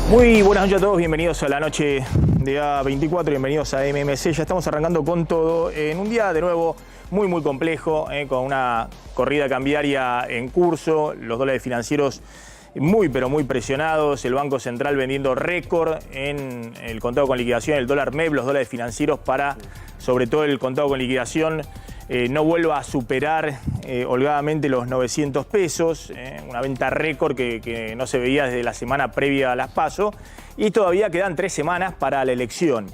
Muy buenas noches a todos, bienvenidos a la noche de A24, bienvenidos a MMC. Ya estamos arrancando con todo en un día de nuevo muy complejo, con una corrida cambiaria en curso, los dólares financieros muy presionados, el Banco Central vendiendo récord en el contado con liquidación, el dólar MEP, los dólares financieros para, sobre todo el contado con liquidación, no vuelva a superar holgadamente los 900 pesos, una venta récord que no se veía desde la semana previa a las PASO, y todavía quedan 3 semanas para la elección.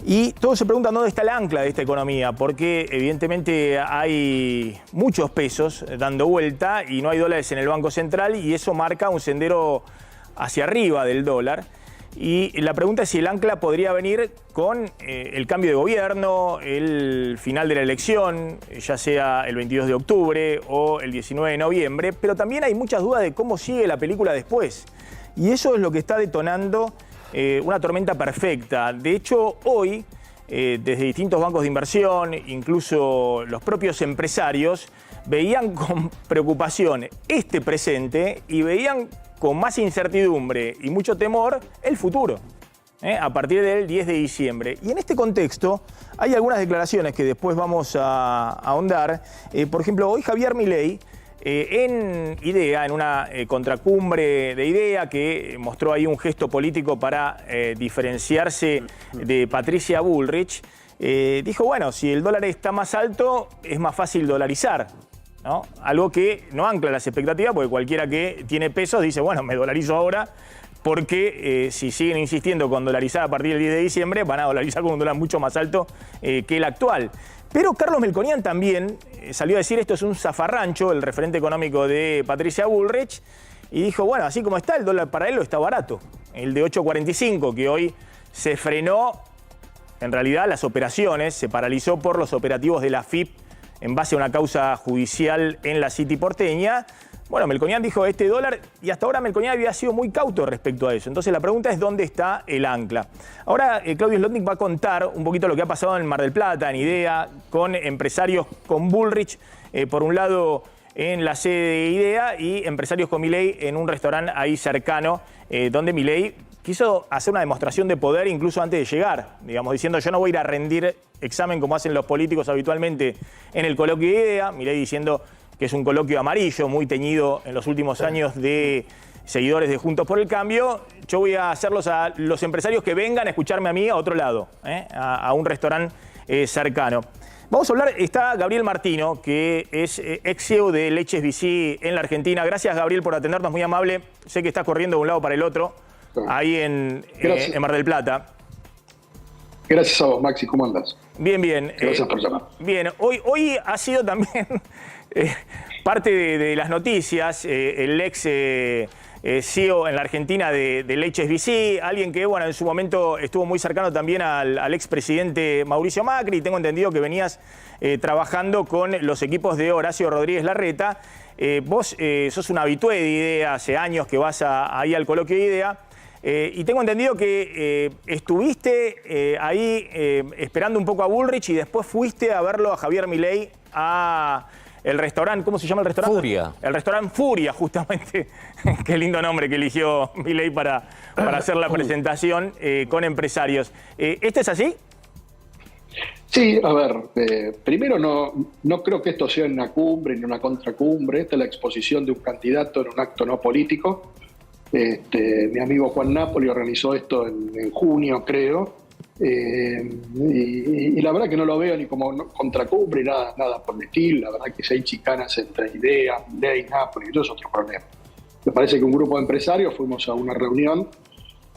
Y todos se preguntan dónde está el ancla de esta economía, porque evidentemente hay muchos pesos dando vuelta y no hay dólares en el Banco Central, y eso marca un sendero hacia arriba del dólar. Y la pregunta es si el ancla podría venir con el cambio de gobierno, el final de la elección, ya sea el 22 de octubre o el 19 de noviembre, pero también hay muchas dudas de cómo sigue la película después. Y eso es lo que está detonando una tormenta perfecta. De hecho, hoy, desde distintos bancos de inversión, incluso los propios empresarios, veían con preocupación este presente y veían con más incertidumbre y mucho temor el futuro, a partir del 10 de diciembre. Y en este contexto hay algunas declaraciones que después vamos a ahondar. Por ejemplo, hoy Javier Milei, en IDEA, en una contracumbre de IDEA, que mostró ahí un gesto político para diferenciarse de Patricia Bullrich, dijo, bueno, si el dólar está más alto, es más fácil dolarizar, ¿no? Algo que no ancla las expectativas, porque cualquiera que tiene pesos dice, bueno, me dolarizo ahora, porque si siguen insistiendo con dolarizar a partir del 10 de diciembre, van a dolarizar con un dólar mucho más alto que el actual. Pero Carlos Melconian también salió a decir, esto es un zafarrancho, el referente económico de Patricia Bullrich, y dijo, bueno, así como está, el dólar paralelo está barato. El de 8.45, que hoy se frenó, en realidad las operaciones, se paralizó por los operativos de la AFIP en base a una causa judicial en la City porteña. Bueno, Melconian dijo este dólar, y hasta ahora Melconian había sido muy cauto respecto a eso. Entonces la pregunta es dónde está el ancla. Ahora Claudio Zlotnick va a contar un poquito lo que ha pasado en Mar del Plata, en IDEA, con empresarios con Bullrich, por un lado en la sede de IDEA, y empresarios con Milei en un restaurante ahí cercano, donde Milei quiso hacer una demostración de poder incluso antes de llegar, digamos, diciendo yo no voy a ir a rendir examen como hacen los políticos habitualmente en el coloquio de IDEA. Milei diciendo que es un coloquio amarillo, muy teñido en los últimos años de seguidores de Juntos por el Cambio. Yo voy a hacerlos a los empresarios que vengan a escucharme a mí a otro lado, a un restaurante cercano. Vamos a hablar, está Gabriel Martino, que es ex CEO de Leches VC en la Argentina. Gracias, Gabriel, por atendernos, muy amable. Sé que estás corriendo de un lado para el otro, ahí en Mar del Plata. Gracias a vos, Maxi, ¿cómo andas? Bien. Gracias por llamar. Bien, hoy ha sido también parte de las noticias, el ex CEO en la Argentina de Leches VC, alguien que bueno, en su momento estuvo muy cercano también al expresidente Mauricio Macri. Tengo entendido que venías trabajando con los equipos de Horacio Rodríguez Larreta. Vos sos un habitué de IDEA, hace años que vas ahí al coloquio de IDEA. Y tengo entendido que estuviste ahí esperando un poco a Bullrich y después fuiste a verlo a Javier Milei a el restaurante, ¿cómo se llama el restaurante? Furia. El restaurante Furia, justamente. Qué lindo nombre que eligió Milei para hacer la presentación con empresarios. ¿Esto es así? Sí, a ver, primero no creo que esto sea una cumbre ni una contracumbre. Esta es la exposición de un candidato en un acto no político. Mi amigo Juan Napoli organizó esto en junio, creo, y la verdad que no lo veo ni como contracumbre, nada por el estilo. La verdad que si hay chicanas entre IDEA, Milei, Napoli, eso es otro problema. Me parece que un grupo de empresarios fuimos a una reunión,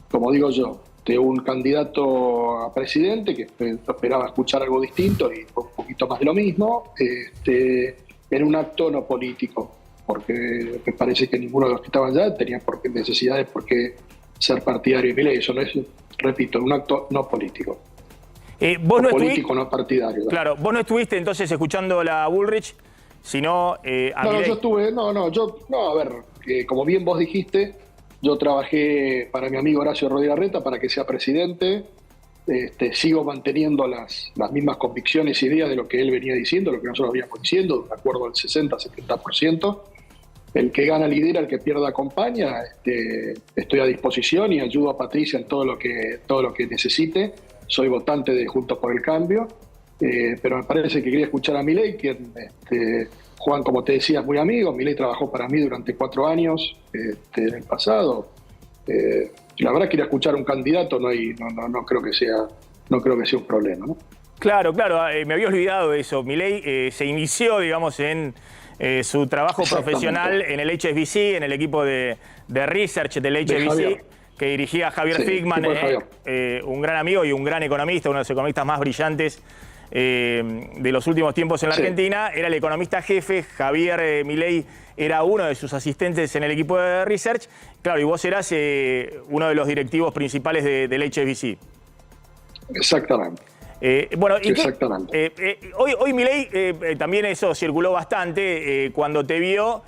como digo yo, de un candidato a presidente que esperaba escuchar algo distinto y un poquito más de lo mismo, en un acto no político, porque me parece que ninguno de los que estaban allá tenía necesidades por qué ser partidario de Milei. Eso no es, repito, un acto no político. Vos no político, no partidario. Claro, vos no estuviste entonces escuchando la Bullrich, sino a Milei. No, yo estuve, a ver, como bien vos dijiste, yo trabajé para mi amigo Horacio Rodríguez Larreta para que sea presidente. Sigo manteniendo las mismas convicciones y ideas de lo que él venía diciendo, lo que nosotros veníamos diciendo, de un acuerdo del 60-70%. el que gana lidera, el que pierde acompaña. Estoy a disposición y ayudo a Patricia en todo lo que necesite. Soy votante de Juntos por el Cambio, pero me parece que quería escuchar a Milei, quien Juan, como te decía, es muy amigo. Milei trabajó para mí durante 4 años en el pasado. La verdad, quería escuchar a un candidato, no creo que sea un problema, ¿no? Claro, me había olvidado de eso. Milei se inició, digamos, en su trabajo profesional en el HSBC, en el equipo de research del HSBC, que dirigía Javier Figman, un gran amigo y un gran economista, uno de los economistas más brillantes de los últimos tiempos en la Argentina. Era el economista jefe. Javier Milei era uno de sus asistentes en el equipo de research. Claro, y vos eras uno de los directivos principales del HSBC. Exactamente. Bueno, exactamente. Hoy Milei, también eso circuló bastante, cuando te vio,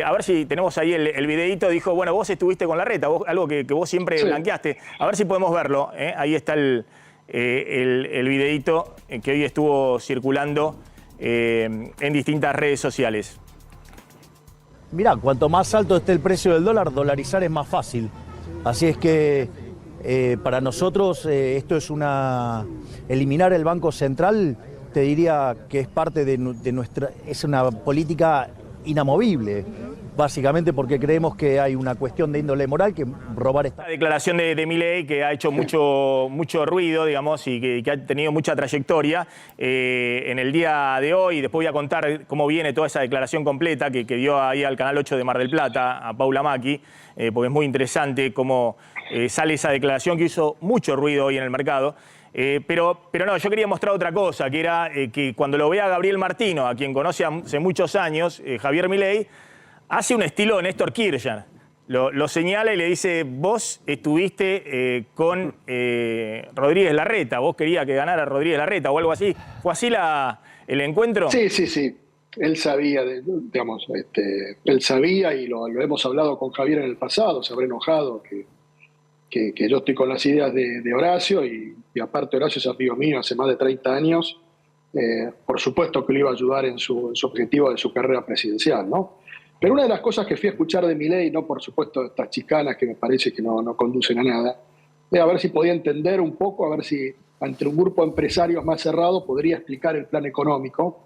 a ver si tenemos ahí el videíto, dijo, bueno, vos estuviste con Larreta, algo que vos siempre blanqueaste. A ver si podemos verlo, ahí está el videíto que hoy estuvo circulando en distintas redes sociales. Mirá, cuanto más alto esté el precio del dólar, dolarizar es más fácil. Así es que para nosotros esto es eliminar el Banco Central, te diría que es parte de nuestra, es una política inamovible, básicamente porque creemos que hay una cuestión de índole moral que robar esta... La declaración de Milei, que ha hecho mucho ruido, digamos, y que ha tenido mucha trayectoria en el día de hoy. Después voy a contar cómo viene toda esa declaración completa que dio ahí al Canal 8 de Mar del Plata, a Paula Macchi, porque es muy interesante cómo sale esa declaración que hizo mucho ruido hoy en el mercado. Pero no, yo quería mostrar otra cosa, que era que cuando lo vea Gabriel Martino, a quien conoce hace muchos años, Javier Milei, hace un estilo Néstor Kirchner. Lo señala y le dice, vos estuviste con Rodríguez Larreta, vos querías que ganara Rodríguez Larreta o algo así. ¿Fue así el encuentro? Sí. Él sabía, él sabía y lo hemos hablado con Javier en el pasado, se habrá enojado que yo estoy con las ideas de Horacio y aparte Horacio es amigo mío hace más de 30 años. Por supuesto que le iba a ayudar en su objetivo de su carrera presidencial, ¿no? Pero una de las cosas que fui a escuchar de Milei, no por supuesto estas chicanas que me parece que no conducen a nada, a ver si podía entender un poco, a ver si ante un grupo de empresarios más cerrado podría explicar el plan económico,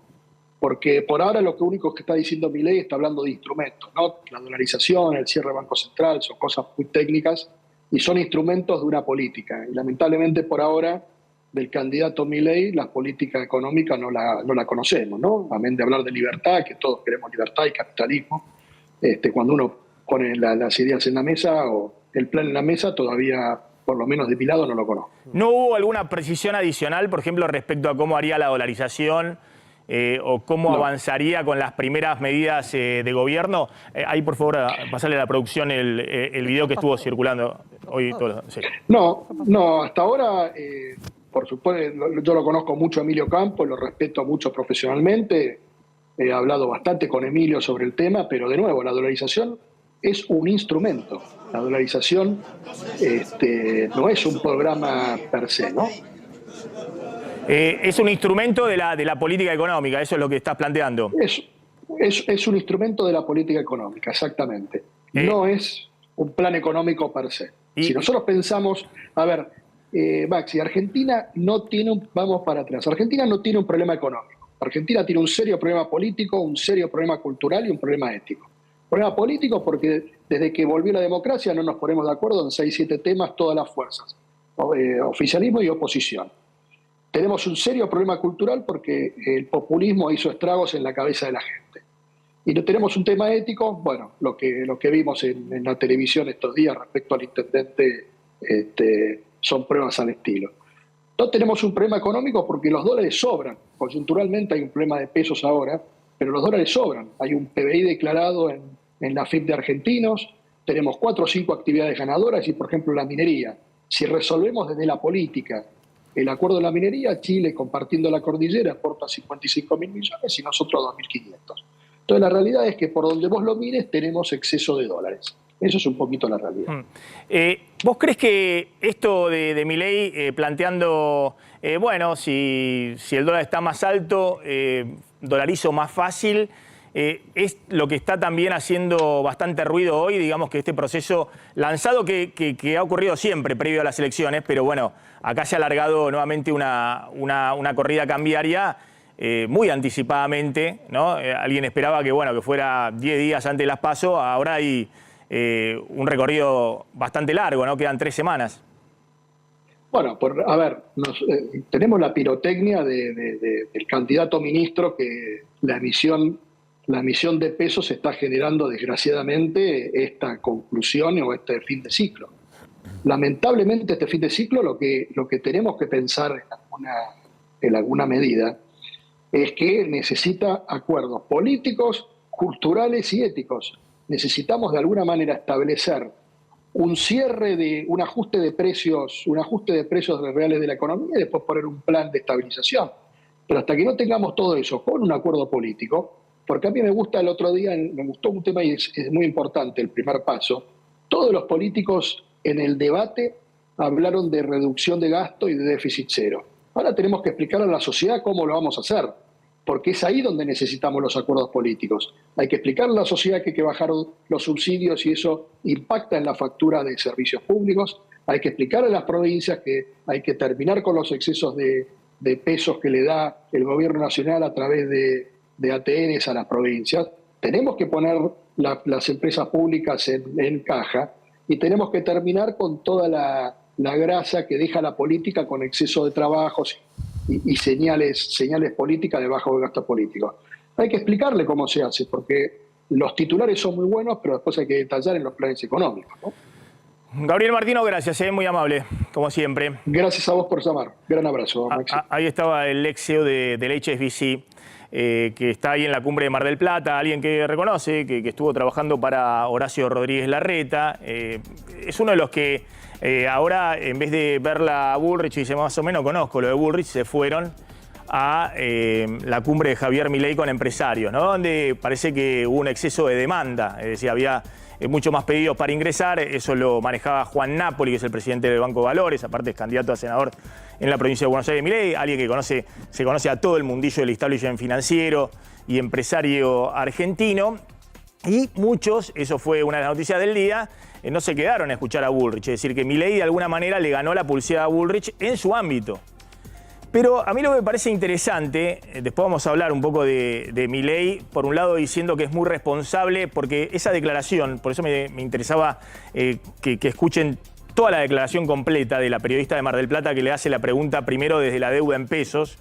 porque por ahora lo único que está diciendo Milei está hablando de instrumentos, ¿no? La dolarización, el cierre del Banco Central, son cosas muy técnicas y son instrumentos de una política. Y lamentablemente por ahora del candidato Milei la política económica no la conocemos, ¿no? Amén de hablar de libertad, que todos queremos libertad y capitalismo. Cuando uno pone las ideas en la mesa o el plan en la mesa, todavía, por lo menos de mi lado, no lo conozco. ¿No hubo alguna precisión adicional, por ejemplo, respecto a cómo haría la dolarización o cómo avanzaría con las primeras medidas de gobierno? Ahí, por favor, pasarle a la producción el video que estuvo circulando hoy. Sí. No, hasta ahora... por supuesto, yo lo conozco mucho a Emilio Campos, lo respeto mucho profesionalmente, he hablado bastante con Emilio sobre el tema, pero de nuevo, la dolarización es un instrumento. La dolarización no es un programa per se, ¿no? Es un instrumento de la política económica, eso es lo que estás planteando. Es un instrumento de la política económica, exactamente. No es un plan económico per se. Si nosotros pensamos, a ver... Maxi, Argentina no tiene vamos para atrás, Argentina no tiene un problema económico. Argentina tiene un serio problema político, un serio problema cultural y un problema ético. Problema político porque desde que volvió la democracia no nos ponemos de acuerdo en 6-7 temas todas las fuerzas, oficialismo y oposición. Tenemos un serio problema cultural porque el populismo hizo estragos en la cabeza de la gente. Y no tenemos un tema ético, bueno, lo que vimos en la televisión estos días respecto al intendente son pruebas al estilo. No tenemos un problema económico porque los dólares sobran. Coyunturalmente hay un problema de pesos ahora, pero los dólares sobran. Hay un PBI declarado en la FIP de argentinos, tenemos 4 o 5 actividades ganadoras y, por ejemplo, la minería. Si resolvemos desde la política el acuerdo de la minería, Chile, compartiendo la cordillera, aporta 55.000 millones y nosotros 2.500. Entonces, la realidad es que por donde vos lo mires, tenemos exceso de dólares. Eso es un poquito la realidad. ¿Vos crees que esto de Milei planteando, bueno, si el dólar está más alto, dolarizo más fácil, es lo que está también haciendo bastante ruido hoy, digamos que este proceso lanzado que ha ocurrido siempre previo a las elecciones, pero bueno, acá se ha alargado nuevamente una corrida cambiaria muy anticipadamente, ¿no? Alguien esperaba que, bueno, que fuera 10 días antes de las PASO, ahora hay un recorrido bastante largo, ¿no? Quedan 3 semanas. Bueno, a ver, tenemos la pirotecnia del candidato ministro que la emisión de pesos está generando desgraciadamente esta conclusión o este fin de ciclo. Lamentablemente este fin de ciclo lo que tenemos que pensar en alguna medida es que necesita acuerdos políticos, culturales y éticos. Necesitamos de alguna manera establecer un cierre un ajuste de precios reales de la economía y después poner un plan de estabilización. Pero hasta que no tengamos todo eso con un acuerdo político, porque a mí me gustó un tema y es muy importante, el primer paso, todos los políticos en el debate hablaron de reducción de gasto y de déficit cero. Ahora tenemos que explicar a la sociedad cómo lo vamos a hacer, porque es ahí donde necesitamos los acuerdos políticos. Hay que explicarle a la sociedad que hay que bajar los subsidios y eso impacta en la factura de servicios públicos. Hay que explicar a las provincias que hay que terminar con los excesos de pesos que le da el gobierno nacional a través de ATNs a las provincias. Tenemos que poner las empresas públicas en caja y tenemos que terminar con toda la grasa que deja la política con exceso de trabajos y señales políticas de bajo gasto político. Hay que explicarle cómo se hace, porque los titulares son muy buenos, pero después hay que detallar en los planes económicos, ¿no? Gabriel Martino, gracias, muy amable, como siempre. Gracias a vos por llamar. Gran abrazo, Maxi. Ahí estaba el ex CEO del HSBC, que está ahí en la cumbre de Mar del Plata, alguien que reconoce que estuvo trabajando para Horacio Rodríguez Larreta. Es uno de los que ahora, en vez de verla a Bullrich, y dice más o menos conozco lo de Bullrich, se fueron a la cumbre de Javier Milei con empresarios, ¿no? Donde parece que hubo un exceso de demanda, es decir, había mucho más pedidos para ingresar. Eso lo manejaba Juan Napoli, que es el presidente del Banco de Valores, aparte es candidato a senador en la provincia de Buenos Aires. Milei, alguien que se conoce a todo el mundillo del establishment financiero y empresario argentino. Y muchos, eso fue una de las noticias del día, no se quedaron a escuchar a Bullrich. Es decir, que Milei de alguna manera le ganó la pulseada a Bullrich en su ámbito. Pero a mí lo que me parece interesante, después vamos a hablar un poco de Milei, por un lado diciendo que es muy responsable, porque esa declaración, por eso me interesaba que escuchen toda la declaración completa de la periodista de Mar del Plata que le hace la pregunta primero desde la deuda en pesos,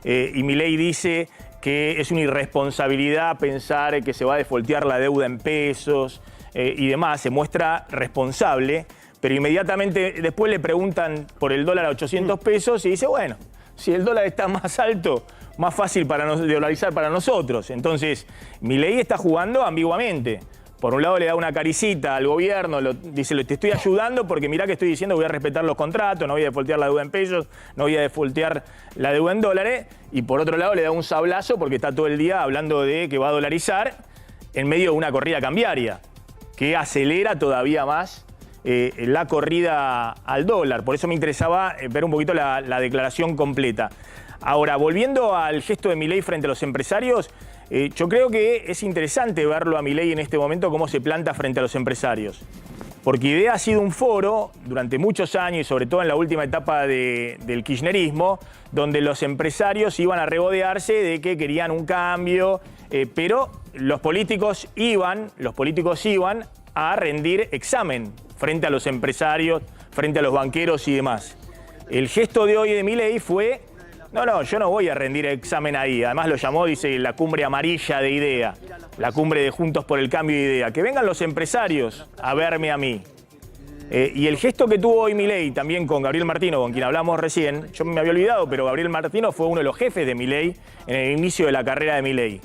y Milei dice que es una irresponsabilidad pensar que se va a defoltear la deuda en pesos y demás, se muestra responsable, pero inmediatamente después le preguntan por el dólar a 800 pesos y dice, bueno, si el dólar está más alto, más fácil de dolarizar para nosotros. Entonces, Milei está jugando ambiguamente. Por un lado le da una caricita al gobierno, dice, te estoy ayudando porque mirá que estoy diciendo que voy a respetar los contratos, no voy a defoltear la deuda en pesos, no voy a defoltear la deuda en dólares. Y por otro lado le da un sablazo porque está todo el día hablando de que va a dolarizar en medio de una corrida cambiaria que acelera todavía más la corrida al dólar. Por eso me interesaba ver un poquito la declaración completa. Ahora, volviendo al gesto de Milei frente a los empresarios, yo creo que es interesante verlo a Milei en este momento cómo se planta frente a los empresarios. Porque IDEA ha sido un foro durante muchos años y sobre todo en la última etapa del kirchnerismo, donde los empresarios iban a regodearse de que querían un cambio, pero los políticos iban a rendir examen frente a los empresarios, frente a los banqueros y demás. El gesto de hoy de Milei fue, no, yo no voy a rendir examen ahí. Además lo llamó, dice, la cumbre amarilla de IDEA, la cumbre de Juntos por el Cambio de IDEA. Que vengan los empresarios a verme a mí. Y el gesto que tuvo hoy Milei, también con Gabriel Martino, con quien hablamos recién, yo me había olvidado, pero Gabriel Martino fue uno de los jefes de Milei en el inicio de la carrera de Milei.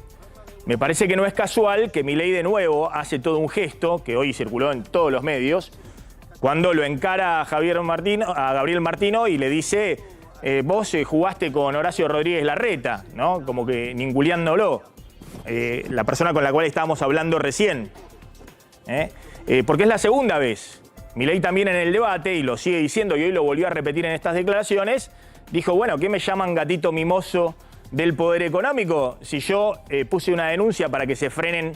Me parece que no es casual que Milei de nuevo hace todo un gesto, que hoy circuló en todos los medios, cuando lo encara a Gabriel Martino y le dice, vos jugaste con Horacio Rodríguez Larreta, ¿no? Como que ninguneándolo, la persona con la cual estábamos hablando recién. Porque es la segunda vez. Milei también en el debate, y lo sigue diciendo, y hoy lo volvió a repetir en estas declaraciones, dijo, bueno, ¿qué me llaman gatito mimoso del poder económico si yo puse una denuncia para que se frenen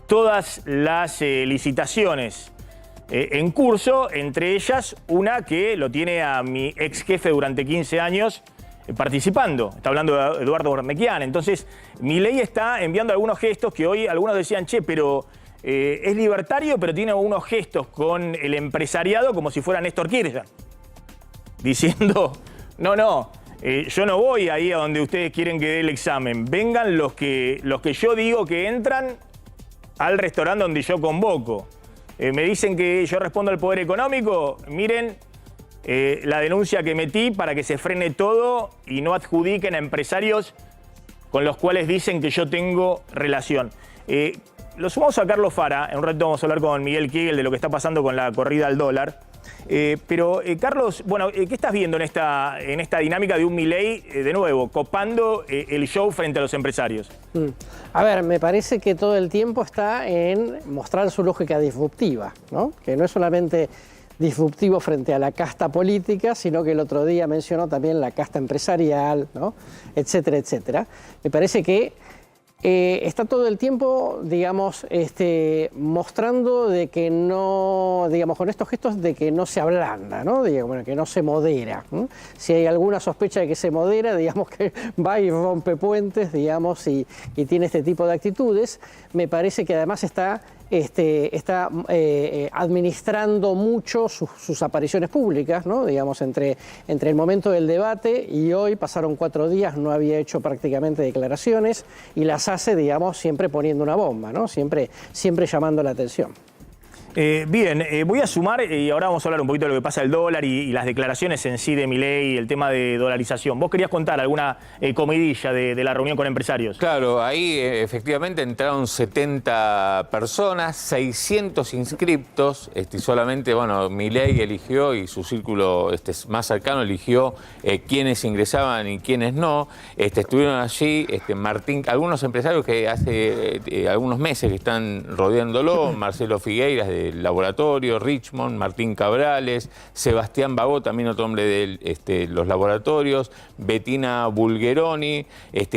todas las licitaciones en curso, entre ellas una que lo tiene a mi ex jefe durante 15 años participando? Está hablando de Eduardo Ornequian. Entonces, Milei está enviando algunos gestos que hoy algunos decían, che, pero es libertario, pero tiene unos gestos con el empresariado como si fuera Néstor Kirchner, diciendo, no, yo no voy ahí a donde ustedes quieren que dé el examen. Vengan los que yo digo que entran al restaurante donde yo convoco. Me dicen que yo respondo al poder económico. Miren la denuncia que metí para que se frene todo y no adjudiquen a empresarios con los cuales dicen que yo tengo relación. Lo sumamos a Carlos Fara. En un rato vamos a hablar con Miguel Kegel de lo que está pasando con la corrida al dólar. Pero, Carlos, bueno, ¿qué estás viendo en esta dinámica de un Milei, de nuevo, copando el show frente a los empresarios? A ver, me parece que todo el tiempo está en mostrar su lógica disruptiva, ¿no? Que no es solamente disruptivo frente a la casta política, sino que el otro día mencionó también la casta empresarial, ¿no? Etcétera, etcétera. Me parece que está todo el tiempo, digamos, mostrando de que no, digamos, con estos gestos de que no se ablanda, ¿no? Digamos, que no se modera. Si hay alguna sospecha de que se modera, digamos que va y rompe puentes, digamos, y tiene este tipo de actitudes. Me parece que además está administrando mucho sus apariciones públicas, ¿no? Digamos, entre el momento del debate y hoy pasaron 4 días, no había hecho prácticamente declaraciones y las hace, digamos, siempre poniendo una bomba, ¿no? Siempre llamando la atención. Bien, voy a sumar y ahora vamos a hablar un poquito de lo que pasa el dólar y las declaraciones en sí de Milei, el tema de dolarización. ¿Vos querías contar alguna comidilla de la reunión con empresarios? Claro, ahí efectivamente entraron 70 personas, 600 inscriptos, y bueno, Milei eligió y su círculo más cercano eligió quiénes ingresaban y quiénes no. Estuvieron allí Martín, algunos empresarios que hace algunos meses que están rodeándolo, Marcelo Figueiras del Laboratorio, Richmond, Martín Cabrales, Sebastián Bagó, también otro hombre de los laboratorios, Bettina Bulgeroni,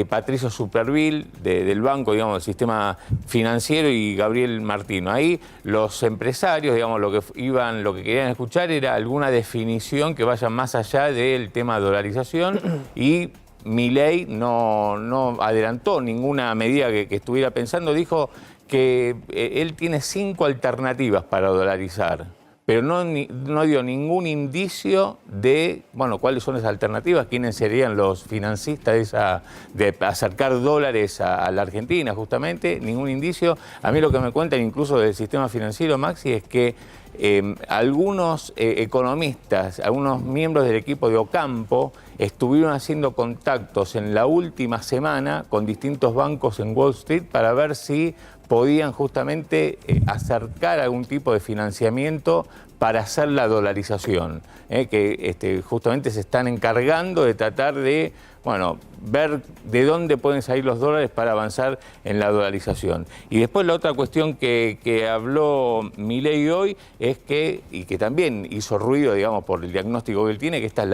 Patricio Superville del banco, digamos, del sistema financiero, y Gabriel Martino. Ahí los empresarios, digamos, lo que querían escuchar era alguna definición que vaya más allá del tema de dolarización, y Milei no adelantó ninguna medida que estuviera pensando. Dijo que él tiene 5 alternativas para dolarizar, pero no dio ningún indicio de, bueno, cuáles son esas alternativas, quiénes serían los financistas de acercar dólares a la Argentina, justamente, ningún indicio. A mí lo que me cuentan incluso del sistema financiero, Maxi, es que algunos economistas, algunos miembros del equipo de Ocampo, estuvieron haciendo contactos en la última semana con distintos bancos en Wall Street para ver si podían justamente acercar algún tipo de financiamiento para hacer la dolarización, que justamente se están encargando de tratar de, bueno, ver de dónde pueden salir los dólares para avanzar en la dolarización. Y después la otra cuestión que habló Milei hoy es que, y que también hizo ruido, digamos, por el diagnóstico que él tiene, que esta es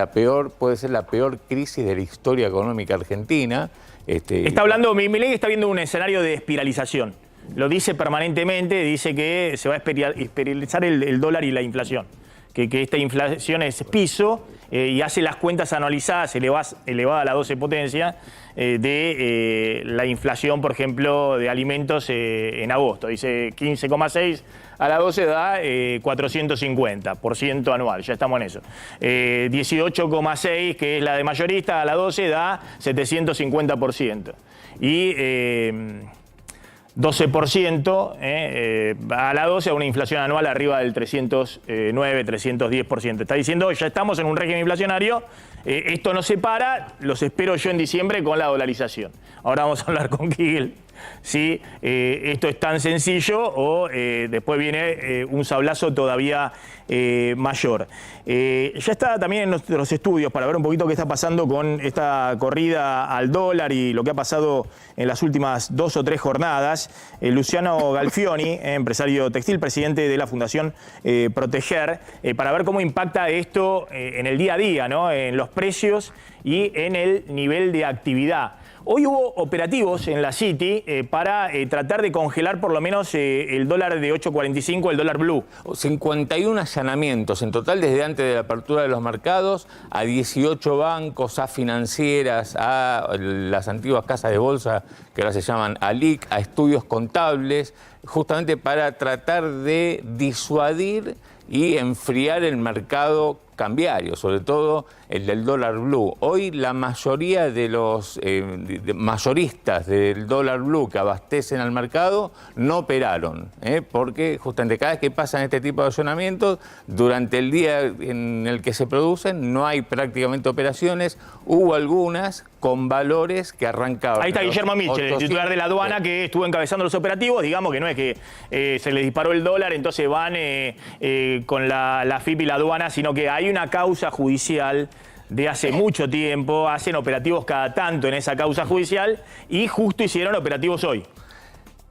puede ser la peor crisis de la historia económica argentina. Está hablando, Milei está viendo un escenario de espiralización. Lo dice permanentemente, dice que se va a espiralizar el dólar y la inflación. Que esta inflación es piso y hace las cuentas anualizadas elevada a la 12 potencia de la inflación, por ejemplo, de alimentos en agosto. Dice 15,6 a la 12 da 450% anual, ya estamos en eso. 18,6, que es la de mayorista, a la 12 da 750%. Y 12% a la 12 a una inflación anual arriba del 309, 310%. Está diciendo, ya estamos en un régimen inflacionario, esto no se para, los espero yo en diciembre con la dolarización. Ahora vamos a hablar con Kegel si esto es tan sencillo o después viene un sablazo todavía mayor. Ya está también en nuestros estudios para ver un poquito qué está pasando con esta corrida al dólar y lo que ha pasado en las últimas 2 o 3 jornadas. Luciano Galfioni, empresario textil, presidente de la Fundación Proteger, para ver cómo impacta esto en el día a día, ¿no? En los precios y en el nivel de actividad. Hoy hubo operativos en la City para tratar de congelar por lo menos el dólar de 8.45, el dólar blue. 51 allanamientos en total desde antes de la apertura de los mercados a 18 bancos, a financieras, a las antiguas casas de bolsa que ahora se llaman ALIC, a estudios contables, justamente para tratar de disuadir y enfriar el mercado cambiario, sobre todo el del dólar blue. Hoy la mayoría de los mayoristas del dólar blue que abastecen al mercado no operaron, porque justamente cada vez que pasan este tipo de allanamientos, durante el día en el que se producen no hay prácticamente operaciones. Hubo algunas con valores que arrancaban. Ahí está Guillermo Michel, el titular de la aduana, que estuvo encabezando los operativos. Digamos que no es que se les disparó el dólar, entonces van con la AFIP y la aduana, sino que hay una causa judicial de hace mucho tiempo, hacen operativos cada tanto en esa causa judicial y justo hicieron operativos hoy.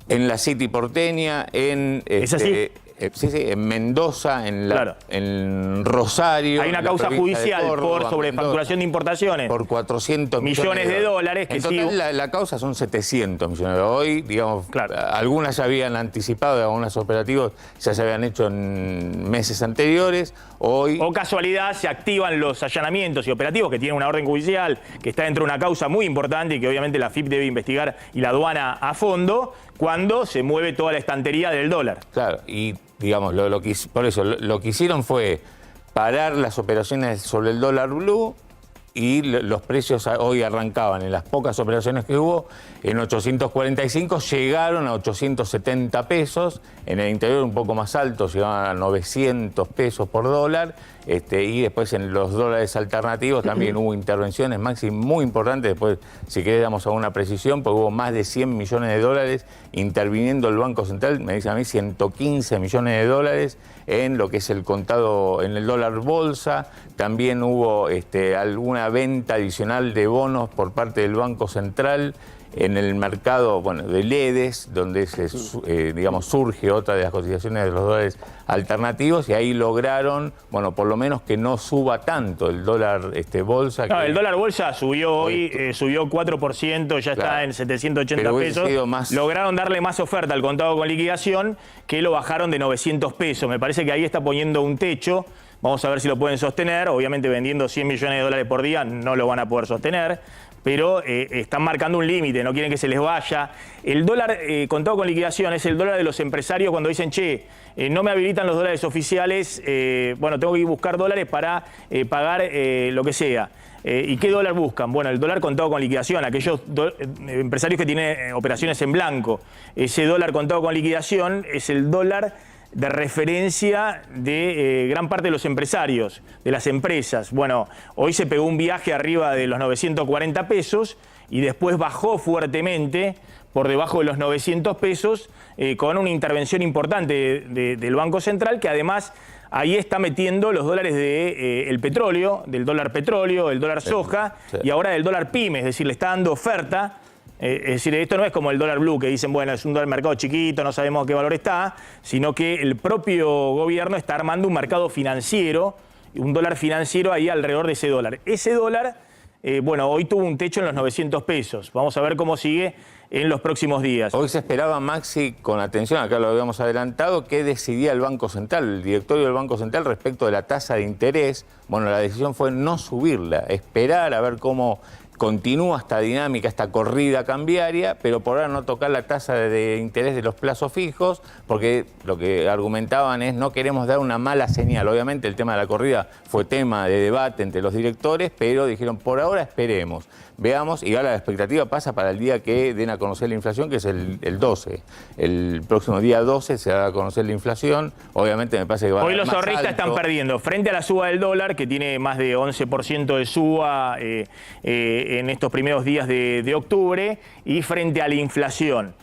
En la City porteña, en... ¿Es así? Sí, en Mendoza, en Rosario. Hay una causa judicial por sobrefacturación de importaciones. Por 400 millones de dólares. En total la causa son 700 millones. Hoy, digamos, algunas ya habían anticipado, algunos operativos ya se habían hecho en meses anteriores. Hoy... O casualidad, se activan los allanamientos y operativos que tienen una orden judicial que está dentro de una causa muy importante y que obviamente la AFIP debe investigar y la aduana a fondo cuando se mueve toda la estantería del dólar. Claro, y digamos, por eso lo que hicieron fue parar las operaciones sobre el dólar blue y los precios hoy arrancaban en las pocas operaciones que hubo en 845, llegaron a 870 pesos, en el interior un poco más alto, llegaban a 900 pesos por dólar, y después en los dólares alternativos también hubo intervenciones, Maxi, muy importantes. Después, si querés, damos alguna precisión, porque hubo más de 100 millones de dólares interviniendo el Banco Central, me dicen a mí 115 millones de dólares en lo que es el contado en el dólar bolsa. También hubo alguna venta adicional de bonos por parte del Banco Central en el mercado, bueno, de LEDES, donde digamos, surge otra de las cotizaciones de los dólares alternativos, y ahí lograron, bueno, por lo menos que no suba tanto el dólar bolsa. No, el dólar bolsa subió hoy, subió 4%, ya está en 780 pesos. Lograron darle más oferta al contado con liquidación, que lo bajaron de 900 pesos. Me parece que ahí está poniendo un techo. Vamos a ver si lo pueden sostener. Obviamente vendiendo 100 millones de dólares por día no lo van a poder sostener, pero están marcando un límite, no quieren que se les vaya. El dólar contado con liquidación es el dólar de los empresarios cuando dicen, che, no me habilitan los dólares oficiales, bueno, tengo que ir a buscar dólares para pagar lo que sea. ¿Y qué dólar buscan? Bueno, el dólar contado con liquidación, aquellos empresarios que tienen operaciones en blanco. Ese dólar contado con liquidación es el dólar de referencia de gran parte de los empresarios, de las empresas. Bueno, hoy se pegó un viaje arriba de los 940 pesos y después bajó fuertemente por debajo de los 900 pesos con una intervención importante del Banco Central, que además ahí está metiendo los dólares del petróleo, del dólar petróleo, del dólar soja y ahora del dólar pyme, es decir, le está dando oferta. Es decir, esto no es como el dólar blue, que dicen, bueno, es un dólar mercado chiquito, no sabemos qué valor está, sino que el propio gobierno está armando un mercado financiero, un dólar financiero ahí alrededor de ese dólar. Ese dólar, bueno, hoy tuvo un techo en los 900 pesos. Vamos a ver cómo sigue en los próximos días. Hoy se esperaba, Maxi, con atención, acá lo habíamos adelantado, que decidía el Banco Central, el directorio del Banco Central respecto de la tasa de interés. Bueno, la decisión fue no subirla, esperar a ver cómo continúa esta dinámica, esta corrida cambiaria, pero por ahora no tocar la tasa de interés de los plazos fijos, porque lo que argumentaban es no queremos dar una mala señal. Obviamente el tema de la corrida fue tema de debate entre los directores, pero dijeron por ahora esperemos, veamos, y ahora la expectativa pasa para el día que den a conocer la inflación, que es el 12. El próximo día 12 se da a conocer la inflación, obviamente me parece que va a hoy los ahorristas están perdiendo frente a la suba del dólar, que tiene más de 11% de suba en estos primeros días de octubre, y frente a la inflación.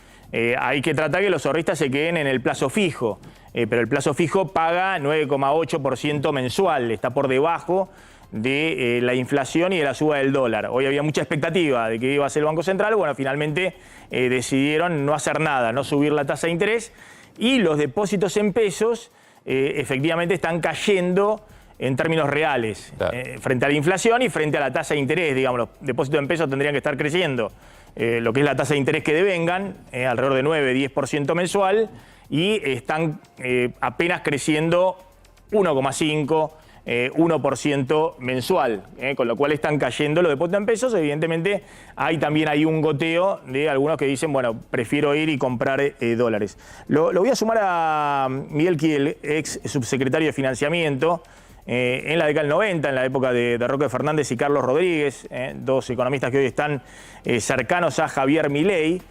Hay que tratar que los ahorristas se queden en el plazo fijo, pero el plazo fijo paga 9,8% mensual, está por debajo de la inflación y de la suba del dólar. Hoy había mucha expectativa de que iba a ser el Banco Central, bueno, finalmente decidieron no hacer nada, no subir la tasa de interés, y los depósitos en pesos efectivamente están cayendo en términos reales, Claro. frente a la inflación y frente a la tasa de interés. Digamos, los depósitos en pesos tendrían que estar creciendo, lo que es la tasa de interés que devengan, alrededor de 9-10% mensual, y están apenas creciendo 1,5%. 1% mensual, con lo cual están cayendo los depósitos en pesos. Evidentemente también hay un goteo de algunos que dicen, bueno, prefiero ir y comprar dólares. Lo voy a sumar a Miguel Kiel, ex subsecretario de Financiamiento, en la década del 90, en la época de Roque Fernández y Carlos Rodríguez, dos economistas que hoy están cercanos a Javier Milei.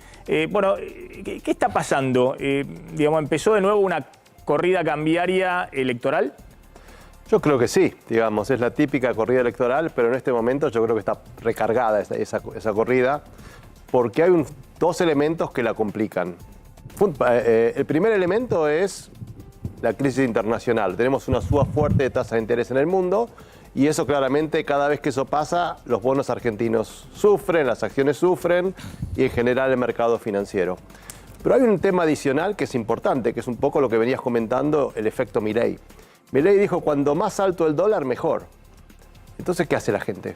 Bueno, ¿qué está pasando? Digamos, ¿empezó de nuevo una corrida cambiaria electoral? Yo creo que sí, digamos, es la típica corrida electoral, pero en este momento yo creo que está recargada esa corrida, porque hay dos elementos que la complican. El primer elemento es la crisis internacional. Tenemos una suba fuerte de tasa de interés en el mundo, y eso claramente, cada vez que eso pasa, los bonos argentinos sufren, las acciones sufren, y en general el mercado financiero. Pero hay un tema adicional que es importante, que es un poco lo que venías comentando, el efecto Milei. Milei dijo, cuando más alto el dólar, mejor. Entonces, ¿qué hace la gente?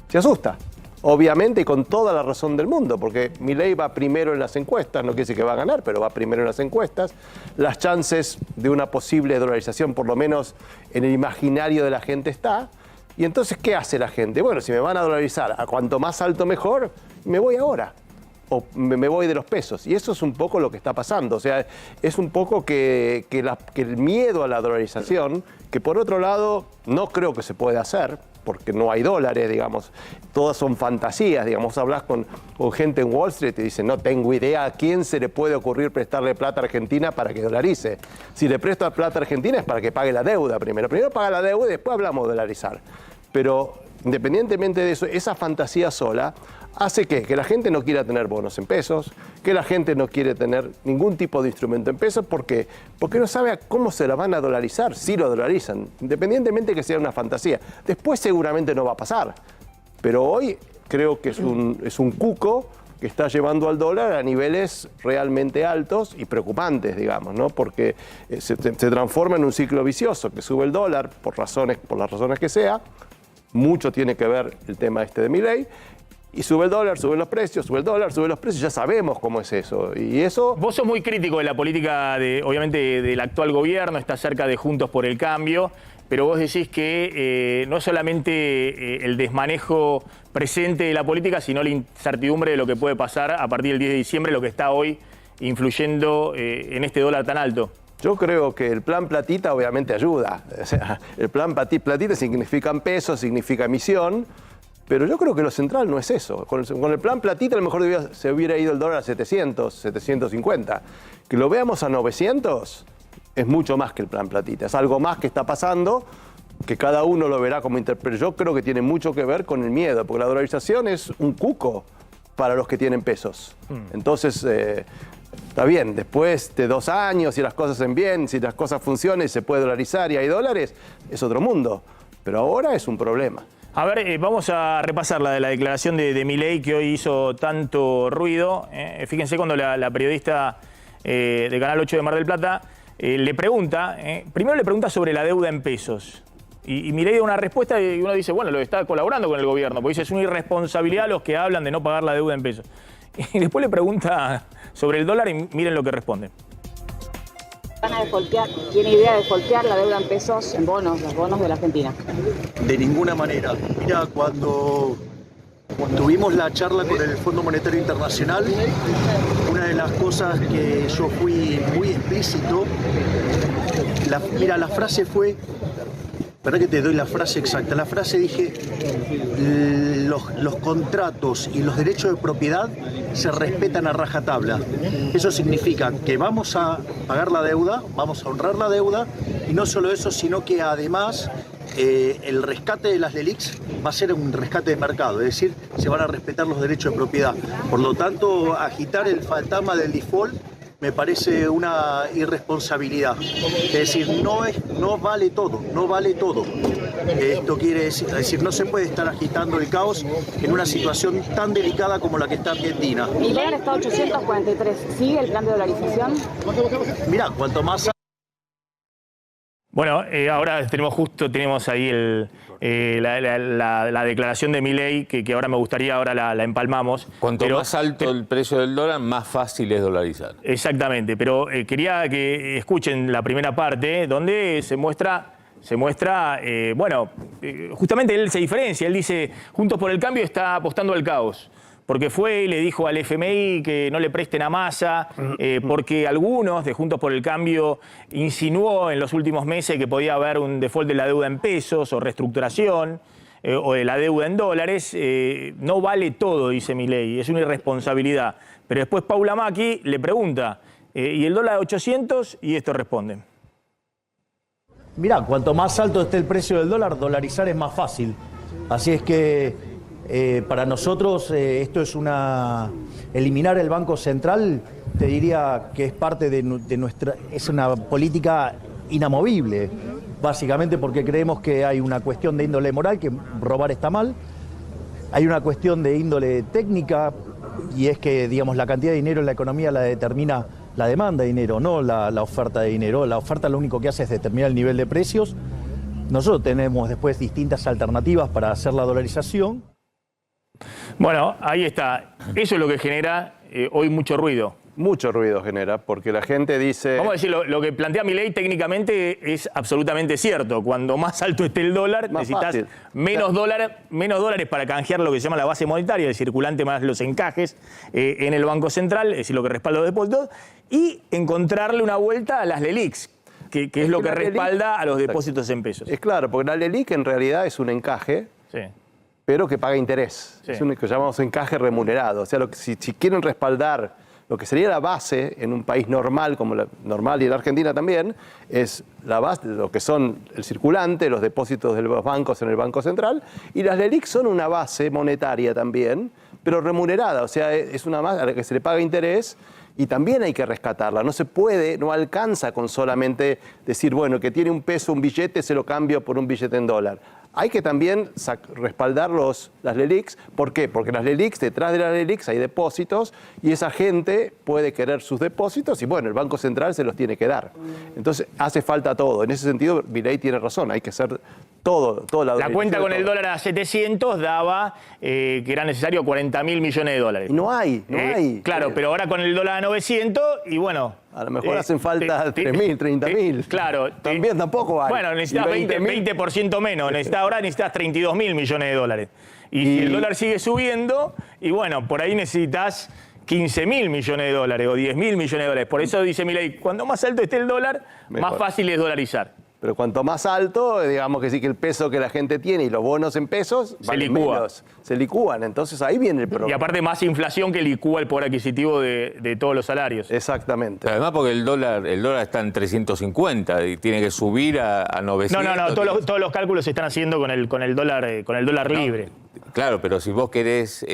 Se asusta. Obviamente, y con toda la razón del mundo, porque Milei va primero en las encuestas, no quiere decir que va a ganar, pero va primero en las encuestas. Las chances de una posible dolarización, por lo menos en el imaginario de la gente, está. Y entonces, ¿qué hace la gente? Bueno, si me van a dolarizar a cuanto más alto, mejor, me voy ahora. O me voy de los pesos. Y eso es un poco lo que está pasando. O sea, es un poco que el miedo a la dolarización, que por otro lado no creo que se pueda hacer, porque no hay dólares, digamos. Todas son fantasías, digamos. Hablas con gente en Wall Street y dicen, no tengo idea a quién se le puede ocurrir prestarle plata a Argentina para que dolarice. Si le presto plata a Argentina es para que pague la deuda primero. Primero paga la deuda y después hablamos de dolarizar. Pero independientemente de eso, esa fantasía sola hace que la gente no quiera tener bonos en pesos, que la gente no quiere tener ningún tipo de instrumento en pesos. ¿Por qué? Porque no sabe cómo se la van a dolarizar, si lo dolarizan, independientemente que sea una fantasía. Después seguramente no va a pasar, pero hoy creo que es un cuco que está llevando al dólar a niveles realmente altos y preocupantes, digamos, ¿no? Porque se transforma en un ciclo vicioso, que sube el dólar por las razones que sea. Mucho tiene que ver el tema de Milei. Y sube el dólar, suben los precios, sube el dólar, suben los precios, ya sabemos cómo es eso. Y eso... Vos sos muy crítico de la política, obviamente, del actual gobierno, está cerca de Juntos por el Cambio, pero vos decís que no solamente el desmanejo presente de la política, sino la incertidumbre de lo que puede pasar a partir del 10 de diciembre, lo que está hoy influyendo en este dólar tan alto. Yo creo que el plan platita obviamente ayuda. O sea, el plan platita significa pesos, significa emisión. Pero yo creo que lo central no es eso. Con el plan platita a lo mejor se hubiera ido el dólar a 700, 750. Que lo veamos a 900 es mucho más que el plan platita. Es algo más que está pasando, que cada uno lo verá como pero yo creo que tiene mucho que ver con el miedo, porque la dolarización es un cuco para los que tienen pesos. Entonces, está bien, después de 2 años, si las cosas se bien, si las cosas funcionan y se puede dolarizar y hay dólares, es otro mundo. Pero ahora es un problema. A ver, vamos a repasar la declaración de Milei que hoy hizo tanto ruido. Fíjense cuando la periodista de Canal 8 de Mar del Plata le pregunta, primero le pregunta sobre la deuda en pesos. Y Milei da una respuesta y uno dice, bueno, lo está colaborando con el gobierno, porque dice, es una irresponsabilidad los que hablan de no pagar la deuda en pesos. Y después le pregunta sobre el dólar y miren lo que responde. ¿Van a defoltear? ¿Tiene idea de defoltear la deuda en pesos en bonos, los bonos de la Argentina? De ninguna manera. Mira, cuando tuvimos la charla con el Fondo Monetario Internacional, una de las cosas que yo fui muy explícito, la frase fue, espera que te doy la frase exacta, la frase dije, los contratos y los derechos de propiedad se respetan a rajatabla. Eso significa que vamos a pagar la deuda, vamos a honrar la deuda, y no solo eso, sino que además el rescate de las LELIQs va a ser un rescate de mercado, es decir, se van a respetar los derechos de propiedad. Por lo tanto, agitar el fantasma del default me parece una irresponsabilidad. Es decir, no vale todo, no vale todo. Esto quiere decir, no se puede estar agitando el caos en una situación tan delicada como la que está Argentina. El dólar está a 843. ¿Sigue el plan de dolarización? Mirá, cuanto más... Bueno, ahora tenemos ahí la declaración de Milei, que ahora me gustaría, ahora la empalmamos. Cuanto más alto el precio del dólar, más fácil es dolarizar. Exactamente, pero quería que escuchen la primera parte, donde se muestra, justamente él se diferencia, él dice, Juntos por el Cambio está apostando al caos. Porque fue y le dijo al FMI que no le presten a Massa, porque algunos de Juntos por el Cambio insinuó en los últimos meses que podía haber un default de la deuda en pesos o reestructuración, o de la deuda en dólares. No vale todo, dice Milei, es una irresponsabilidad. Pero después Paula Macchi le pregunta, ¿y el dólar a 800? Y esto responde. Mirá, cuanto más alto esté el precio del dólar, dolarizar es más fácil. Así es que para nosotros esto es eliminar el Banco Central, te diría que es parte de nuestra, es una política inamovible, básicamente porque creemos que hay una cuestión de índole moral, que robar está mal, hay una cuestión de índole técnica, y es que, digamos, la cantidad de dinero en la economía la determina la demanda de dinero, no la oferta de dinero. La oferta lo único que hace es determinar el nivel de precios. Nosotros tenemos después distintas alternativas para hacer la dolarización. Bueno, ahí está. Eso es lo que genera hoy mucho ruido. Mucho ruido genera, porque la gente dice... Vamos a decir, lo que plantea Milei técnicamente es absolutamente cierto. Cuando más alto esté el dólar, Más necesitas fácil. menos dólares para canjear lo que se llama la base monetaria, el circulante más los encajes en el Banco Central, es decir, lo que respalda los depósitos, y encontrarle una vuelta a las LELIQs, que es lo que respalda a los depósitos en pesos. Es claro, porque la LELIQ en realidad es un encaje, Sí. pero que paga interés. Sí. Es un que llamamos encaje remunerado. O sea, si quieren respaldar lo que sería la base en un país normal, como normal y en Argentina también, es la base de lo que son el circulante, los depósitos de los bancos en el Banco Central, y las LELIQ son una base monetaria también, pero remunerada. O sea, es una base a la que se le paga interés. Y también hay que rescatarla. No se puede, no alcanza con solamente decir, bueno, que tiene un peso, un billete, se lo cambio por un billete en dólar. Hay que también respaldar las LELIQs. ¿Por qué? Porque las LELIQs, detrás de las LELIQs hay depósitos y esa gente puede querer sus depósitos y bueno, el Banco Central se los tiene que dar. Entonces hace falta todo. En ese sentido, Milei tiene razón, hay que hacer toda la cuenta con el dólar a 700 daba que era necesario 40.000 millones de dólares. Y no hay. Claro, pero ahora con el dólar a 900 y bueno... A lo mejor hacen falta 3.000, 30.000. Claro. También tampoco hay. Bueno, necesitas 20% menos. Ahora necesitas 32.000 millones de dólares. Y si el dólar sigue subiendo, y bueno, por ahí necesitas 15.000 millones de dólares o 10.000 millones de dólares. Por eso dice Milei, cuando más alto esté el dólar, mejor. Más fácil es dolarizar. Pero cuanto más alto, digamos que sí que el peso que la gente tiene y los bonos en pesos se licúan. Entonces ahí viene el problema. Y aparte más inflación que licúa el poder adquisitivo de todos los salarios. Exactamente. Pero además porque el dólar está en 350 y tiene que subir a 900. No, todos los cálculos se están haciendo con el dólar libre. Claro, pero si vos querés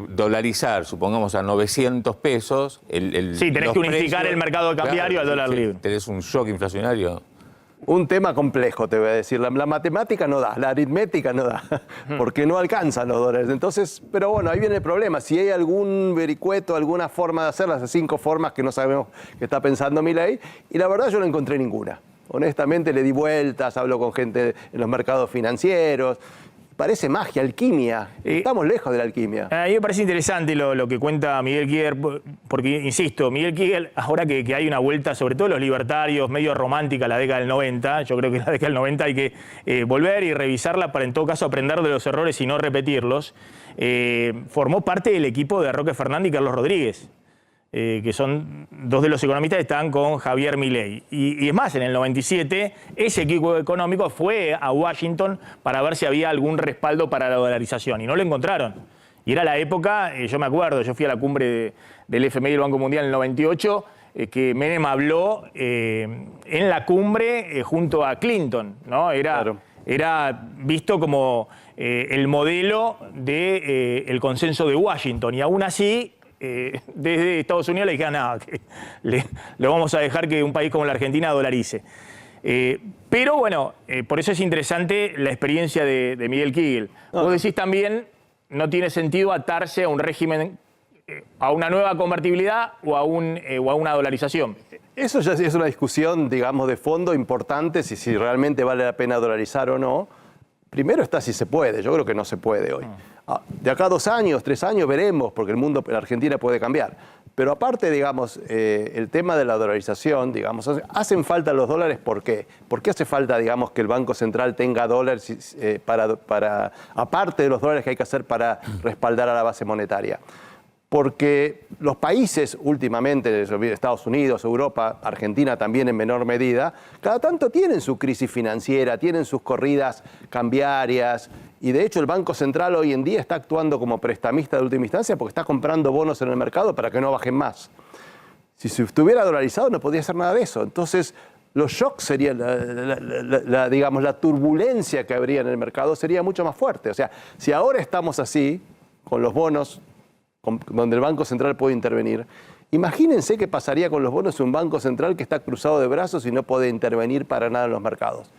dolarizar, supongamos a 900 pesos... Sí, tenés que unificar el mercado cambiario al dólar libre. Tenés un shock inflacionario. Un tema complejo, te voy a decir. La matemática no da, la aritmética no da, porque no alcanzan los dólares. Entonces, pero bueno, ahí viene el problema. Si hay algún vericueto, alguna forma de hacerlas, las 5 formas que no sabemos que está pensando Milei, y la verdad yo no encontré ninguna. Honestamente le di vueltas, hablo con gente en los mercados financieros. Parece magia, alquimia. Estamos lejos de la alquimia. A mí me parece interesante lo que cuenta Miguel Kiguel, porque, insisto, Miguel Kiguel, ahora que hay una vuelta, sobre todo los libertarios, medio romántica a la década del 90, yo creo que la década del 90 hay que volver y revisarla para, en todo caso, aprender de los errores y no repetirlos. Formó parte del equipo de Roque Fernández y Carlos Rodríguez. Que son dos de los economistas que están con Javier Milei. Y es más, en el 97 ese equipo económico fue a Washington para ver si había algún respaldo para la dolarización y no lo encontraron. Y era la época, yo me acuerdo, yo fui a la cumbre del FMI y del Banco Mundial en el 98, que Menem habló en la cumbre junto a Clinton, ¿no? Era visto como el modelo del consenso de Washington y aún así... desde Estados Unidos le dijeron, nada, le vamos a dejar que un país como la Argentina dolarice. Pero bueno, por eso es interesante la experiencia de Miguel Kiguel. Vos decís también, no tiene sentido atarse a un régimen a una nueva convertibilidad o a una dolarización. Eso ya es una discusión, digamos, de fondo importante, si realmente vale la pena dolarizar o no. Primero está si se puede, yo creo que no se puede hoy. De acá a 2 años, 3 años veremos, porque el mundo en Argentina puede cambiar. Pero aparte, digamos, el tema de la dolarización, digamos, hacen falta los dólares, ¿por qué? ¿Por qué hace falta, digamos, que el Banco Central tenga dólares aparte de los dólares que hay que hacer para respaldar a la base monetaria? Porque los países últimamente, Estados Unidos, Europa, Argentina también en menor medida, cada tanto tienen su crisis financiera, tienen sus corridas cambiarias, y de hecho el Banco Central hoy en día está actuando como prestamista de última instancia porque está comprando bonos en el mercado para que no bajen más. Si se estuviera dolarizado no podía hacer nada de eso. Entonces los shocks serían, digamos, la turbulencia que habría en el mercado sería mucho más fuerte. O sea, si ahora estamos así, con los bonos, donde el Banco Central puede intervenir, imagínense qué pasaría con los bonos de un Banco Central que está cruzado de brazos y no puede intervenir para nada en los mercados.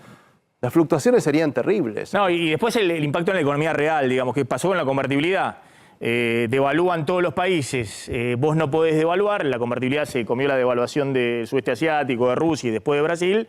Las fluctuaciones serían terribles. No, y después el impacto en la economía real, digamos, que pasó con la convertibilidad. Devalúan todos los países, vos no podés devaluar, la convertibilidad se comió la devaluación del sudeste asiático, de Rusia y después de Brasil,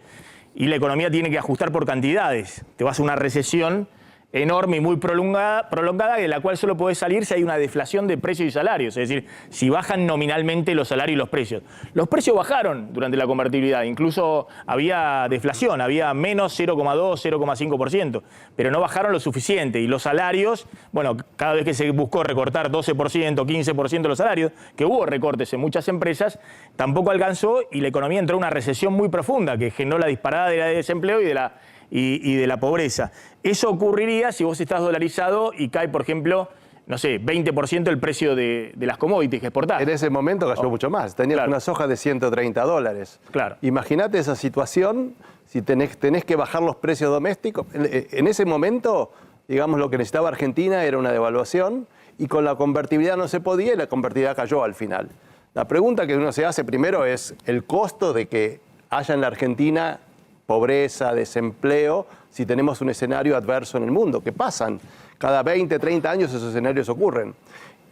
y la economía tiene que ajustar por cantidades. Te vas a una recesión enorme y muy prolongada, de la cual solo podés salir si hay una deflación de precios y salarios, es decir, si bajan nominalmente los salarios y los precios. Los precios bajaron durante la convertibilidad, incluso había deflación, había menos 0,2, 0,5%, pero no bajaron lo suficiente, y los salarios, bueno, cada vez que se buscó recortar 12%, 15% los salarios, que hubo recortes en muchas empresas, tampoco alcanzó, y la economía entró en una recesión muy profunda que generó la disparada del desempleo y de la pobreza. Eso ocurriría si vos estás dolarizado y cae, por ejemplo, no sé, 20% el precio de las commodities que exportás. En ese momento cayó mucho más. Tenías una soja de $130. Claro. Imagínate esa situación si tenés que bajar los precios domésticos. En ese momento, digamos, lo que necesitaba Argentina era una devaluación, y con la convertibilidad no se podía, y la convertibilidad cayó al final. La pregunta que uno se hace primero es el costo de que haya en la Argentina pobreza, desempleo, si tenemos un escenario adverso en el mundo, que pasan. Cada 20, 30 años esos escenarios ocurren.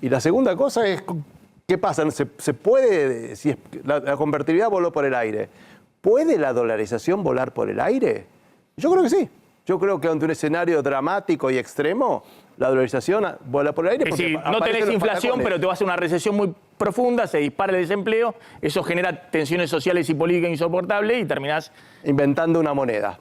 Y la segunda cosa es, ¿qué pasa? ¿Se puede, si la convertibilidad voló por el aire, ¿puede la dolarización volar por el aire? Yo creo que sí. Yo creo que ante un escenario dramático y extremo, la dolarización vuela por el aire. Es decir, no tenés inflación, pero te vas a una recesión muy profunda, se dispara el desempleo, eso genera tensiones sociales y políticas insoportables y terminás inventando una moneda.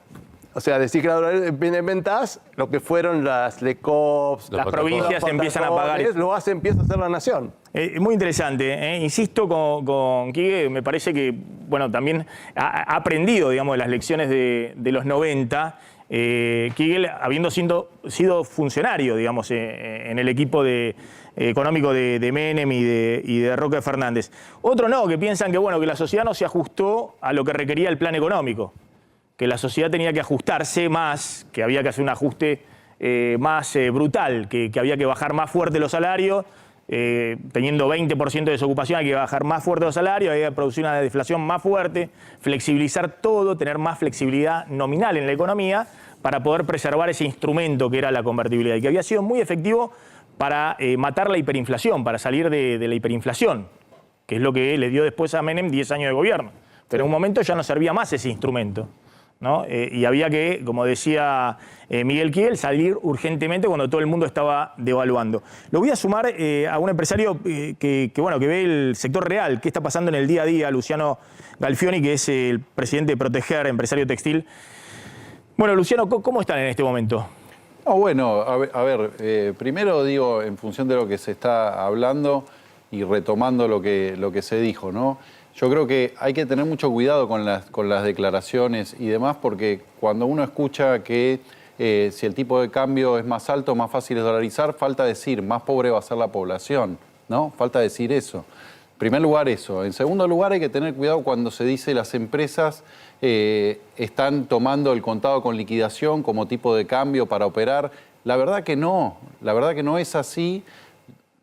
O sea, decir que inventás lo que fueron las LECOPs, las provincias empiezan a pagar. Empieza a hacer la nación. Muy interesante. Insisto con Quique, me parece que, bueno, también ha aprendido, digamos, de las lecciones de los 90. Kigel, habiendo sido funcionario, digamos, en el equipo económico de Menem y de Roque Fernández. Otros no, que piensan que, bueno, que la sociedad no se ajustó a lo que requería el plan económico, que la sociedad tenía que ajustarse más, que había que hacer un ajuste más brutal, que había que bajar más fuerte los salarios, teniendo 20% de desocupación hay que bajar más fuerte los salarios, hay que producir una deflación más fuerte, flexibilizar todo, tener más flexibilidad nominal en la economía para poder preservar ese instrumento que era la convertibilidad y que había sido muy efectivo para matar la hiperinflación, para salir de la hiperinflación, que es lo que le dio después a Menem 10 años de gobierno. Pero en un momento ya no servía más ese instrumento, ¿no? Y había que, como decía Miguel Kigel, salir urgentemente cuando todo el mundo estaba devaluando. Lo voy a sumar a un empresario que ve el sector real, qué está pasando en el día a día, Luciano Galfioni, que es el presidente de Proteger, empresario textil. Bueno, Luciano, ¿cómo están en este momento? Bueno, a ver, primero digo, en función de lo que se está hablando y retomando lo que se dijo, ¿no? Yo creo que hay que tener mucho cuidado con las declaraciones y demás, porque cuando uno escucha que si el tipo de cambio es más alto, más fácil es dolarizar, falta decir, más pobre va a ser la población, ¿no? Falta decir eso. En primer lugar, eso. En segundo lugar, hay que tener cuidado cuando se dice las empresas están tomando el contado con liquidación como tipo de cambio para operar. La verdad que no es así.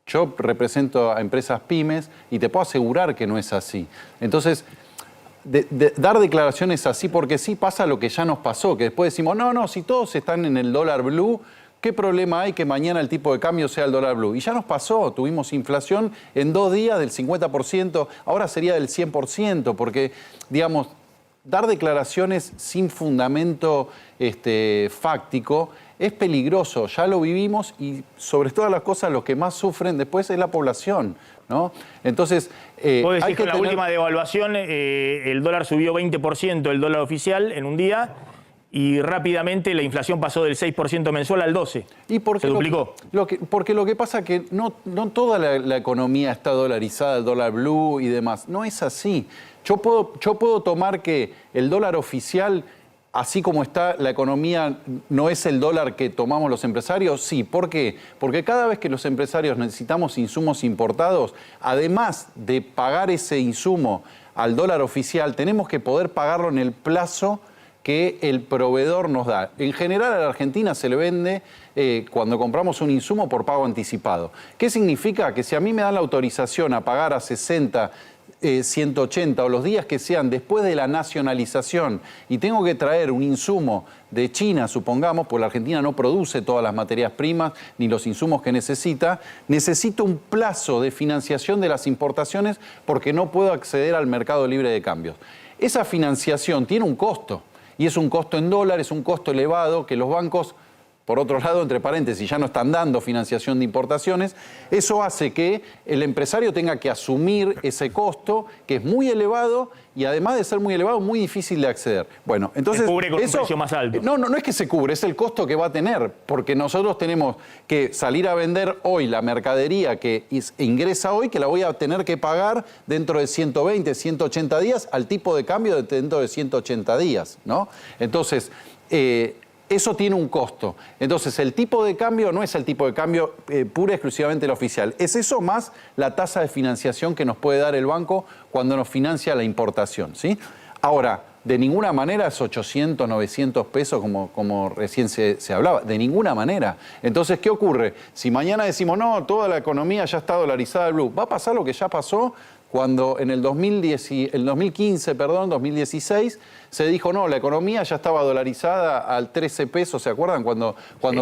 Yo represento a empresas pymes y te puedo asegurar que no es así. Entonces, dar declaraciones así porque sí pasa lo que ya nos pasó, que después decimos, no, si todos están en el dólar blue, ¿qué problema hay que mañana el tipo de cambio sea el dólar blue? Y ya nos pasó, tuvimos inflación en 2 días del 50%, ahora sería del 100%, porque, digamos, dar declaraciones sin fundamento fáctico es peligroso, ya lo vivimos y sobre todas las cosas los que más sufren después es la población, ¿no? Entonces, vos decís hay que que en la última devaluación el dólar subió 20%, el dólar oficial en un día, y rápidamente la inflación pasó del 6% mensual al 12%. ¿Y por qué se duplicó? Porque lo que pasa es que no toda la economía está dolarizada, el dólar blue y demás. No es así. Yo puedo tomar que el dólar oficial, así como está la economía, no es el dólar que tomamos los empresarios. Sí, ¿por qué? Porque cada vez que los empresarios necesitamos insumos importados, además de pagar ese insumo al dólar oficial, tenemos que poder pagarlo en el plazo que el proveedor nos da. En general a la Argentina se le vende cuando compramos un insumo por pago anticipado. ¿Qué significa? Que si a mí me dan la autorización a pagar a 60, 180 o los días que sean después de la nacionalización y tengo que traer un insumo de China, supongamos, pues la Argentina no produce todas las materias primas ni los insumos que necesita, necesito un plazo de financiación de las importaciones porque no puedo acceder al mercado libre de cambios. Esa financiación tiene un costo. Y es un costo en dólares, un costo elevado que los bancos, por otro lado, entre paréntesis, ya no están dando financiación de importaciones. Eso hace que el empresario tenga que asumir ese costo, que es muy elevado y además de ser muy elevado, muy difícil de acceder. Bueno, entonces se cubre con un precio más alto. No es que se cubre, es el costo que va a tener, porque nosotros tenemos que salir a vender hoy la mercadería que ingresa hoy, que la voy a tener que pagar dentro de 120, 180 días al tipo de cambio dentro de 180 días, ¿no? Entonces, eso tiene un costo. Entonces, el tipo de cambio no es el tipo de cambio pura y exclusivamente el oficial. Es eso más la tasa de financiación que nos puede dar el banco cuando nos financia la importación, ¿sí? Ahora, de ninguna manera es 800, 900 pesos como recién se hablaba. De ninguna manera. Entonces, ¿qué ocurre? Si mañana decimos, no, toda la economía ya está dolarizada al blue, va a pasar lo que ya pasó cuando en el 2016, se dijo, no, la economía ya estaba dolarizada al 13 pesos, ¿se acuerdan? Cuando